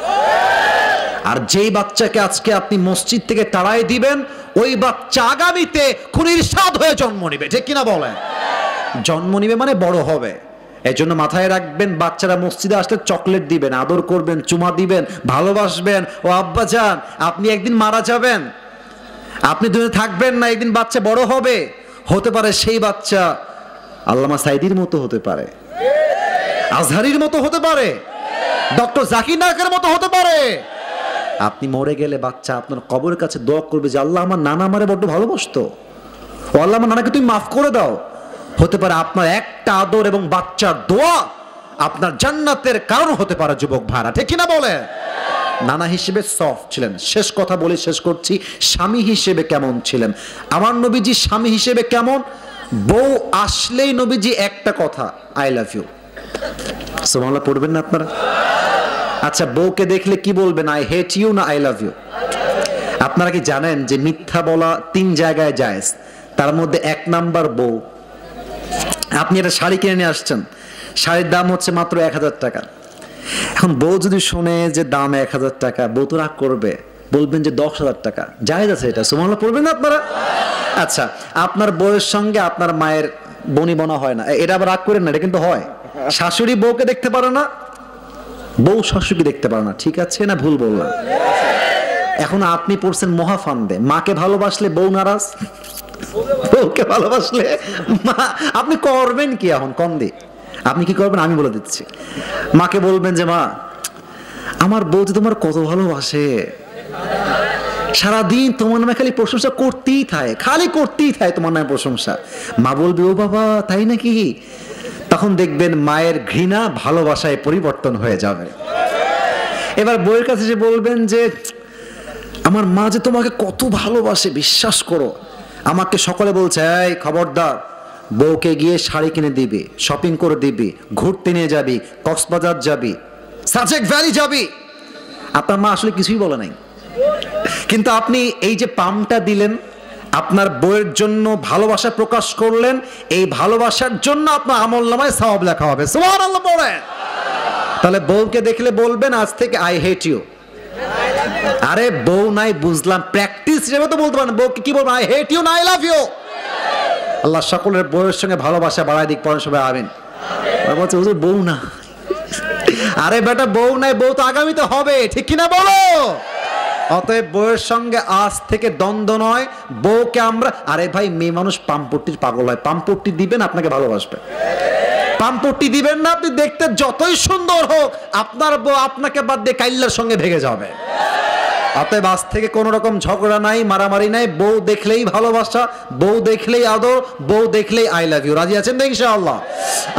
আর যেই বাচ্চাকে আজকে আপনি মসজিদ থেকে তাড়াই দিবেন, ওই বাচ্চা আগামীতে খুনির সাদ হয়ে জন্ম নিবে, ঠিক কিনা বলেন? জন্ম নিবে মানে বড় হবে। এই জন্য মাথায় রাখবেন, বাচ্চারা মসজিদে আসলে চকলেট দিবেন, আদর করবেন, চুমা দিবেন, ভালোবাসবেন। ও আব্বা জান, আপনি একদিন মারা যাবেন, আপনি দুনিয়াতে থাকবেন না, একদিন বাচ্চা বড় হবে, হতে পারে সেই বাচ্চা আল্লামা সাইদির মতো হতে পারে, আজহারির মতো হতে পারে, ডক্টর জাকির নায়কের মতো হতে পারে। আপনি মরে গেলে বাচ্চা আপনার কবরের কাছে দোয়া করবে যে আল্লাহ আমার নানা আমারে বড্ড ভালোবাসতো, ও আল্লাহ আমার নানাকে তুমি মাফ করে দাও। হতে পারে আপনার একটা আদর এবং বাচ্চার দোয়া আপনার জান্নাতের কারণ হতে পারে। যুবক ভাইরা, ঠিক কিনা বলে? নানা হিসেবে সফট ছিলেন। শেষ কথা বলে শেষ করছি, স্বামী হিসেবে কেমন ছিলেন? আমার নবীজি স্বামী হিসেবে কেমন? বউ আসলেই নবীজি একটা কথা, আই লাভ ইউ। সুবহানাল্লাহ পড়বেন না আপনারা? আচ্ছা, বউকে দেখলে কি বলবেন? আই হেট ইউ না আই লাভ ইউ? আপনারা কি জানেন যে মিথ্যা বলা 3 জায়গায় জায়েজ? তার মধ্যে 1 নাম্বার বউ। আপনি একটা শাড়ি কিনে নিয়ে আসছেন, শাড়ির দাম হচ্ছে মাত্র 1000 টাকা। এখন বউ যদি শোনে যে দাম 1000 টাকা, বউ তো রাগ করবে, বলবেন যে 10,000 টাকা। জায়েজ আছে এটা, সুবহানাল্লাহ পড়বেন না আপনারা? আচ্ছা, আপনার বউয়ের সঙ্গে আপনার মায়ের বনি বনা হয় না, এটা আবার রাগ করেন না, এটা কিন্তু হয়। শাশুড়ি বউকে দেখতে পারে না, বউ শাশুড়িকে দেখতে পারে না, ঠিক আছে না ভুল বললাম? এখন আপনি পড়ছেন মহাফান্দে, মাকে ভালোবাসলে বউ নারাজ, বউকে ভালোবাসলে মা, আপনি করবেন কি এখন কন্দে? আপনি কি করবেন আমি বলে দিচ্ছি। মাকে বলবেন যে মা, আমার বউ যে তোমার কত ভালোবাসে, সারাদিন তোমার নামে খালি প্রশংসা করতেই থাকে, খালি করতেই থাকে তোমার নামে প্রশংসা। মা বলবে ও বাবা তাই নাকি? তখন দেখবেন মায়ের ঘৃণা ভালোবাসায় পরিবর্তন হয়ে যাবে। এবার বউয়ের কাছে যে বলবেন যে আমার মা যে তোমাকে কত ভালোবাসে, বিশ্বাস করো, আমাকে সকলে বলছে এই খবরদার, বউকে গিয়ে শাড়ি কিনে দিবি, শপিং করে দিবি, ঘুরতে নিয়ে যাবি, কক্সবাজার যাবি, সাজেক ভ্যালি যাবি। আপনার মা আসলে কিছুই বলে নাই, কিন্তু আপনি এই যে পামটা দিলেন, আপনার বউয়ের জন্য ভালোবাসা প্রকাশ করলেন, এই ভালোবাসার জন্য আপনার আমলনামায় সওয়াব লেখা হবে। সুবহানাল্লাহ পড়েন। তাহলে বউকে দেখলে বলবেন আজ থেকে আই হেট ইউ। আরে বউ নাই বুঝলাম, প্র্যাকটিস হিসেবে তো বলতে পারেন। বউকে কি বলবেন? আই হেট ইউ না আই লাভ ইউ। আল্লাহ সকলের বউয়ের সঙ্গে ভালোবাসা বাড়ায় দিক। পড়েন সবাই আমিন। বলছে হুজুর বউ না। আরে বেটা বউ নাই, বউ তো আগামীতে হবে, ঠিক কিনা বলো? অতএব বউয়ের সঙ্গে আজ থেকে দ্বন্দ্ব নয়। বউকে আমরা, আরে ভাই মেয়ে মানুষ পাম্পট্টির পাগল হয়, পাম্পট্টি দিবেন আপনাকে ভালোবাসবে। পাম্পট্টি দিবেন না, আপনি দেখতে যতই সুন্দর হোক, আপনার বউ আপনাকে বাদ দিয়ে কাইল্লার সঙ্গে ভেগে যাবে। অতএব আজ থেকে কোন রকম ঝগড়া নাই, মারামারি নাই। বউ দেখলেই ভালোবাসা, বউ দেখলেই আদর, বউ দেখলেই আই লাভ ইউ। রাজি আছেন তো ইনশাআল্লাহ?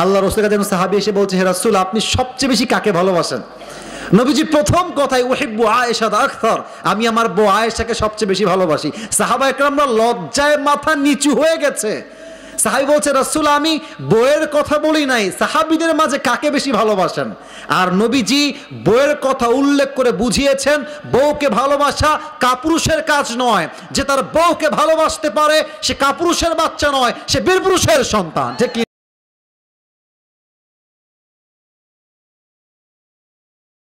আল্লাহ রাসূলের কাছে সাহাবী এসে বলছে হে রাসূল, আপনি সবচেয়ে বেশি কাকে ভালোবাসেন? নবীজি প্রথম কথাই উহিব্বু আয়েশা আকসার, আমি আমার বউ আয়েশাকে সবচেয়ে বেশি ভালোবাসি। সাহাবায়ে কেরামরা লজ্জায় মাথা নিচু হয়ে গেছে। সাহাবী বলছে রাসূল, আমি বউয়ের কথা বলি নাই, সাহাবীদের মাঝে কাকে বেশি ভালোবাসেন? আর নবীজি বউয়ের কথা উল্লেখ করে বুঝিয়েছেন বউকে ভালোবাসা কাপুরুষের কাজ নয়। যে তার বউকে ভালোবাসতে পারে সে কাপুরুষের বাচ্চা নয়, সে বীরপুরুষের সন্তান। ঠিক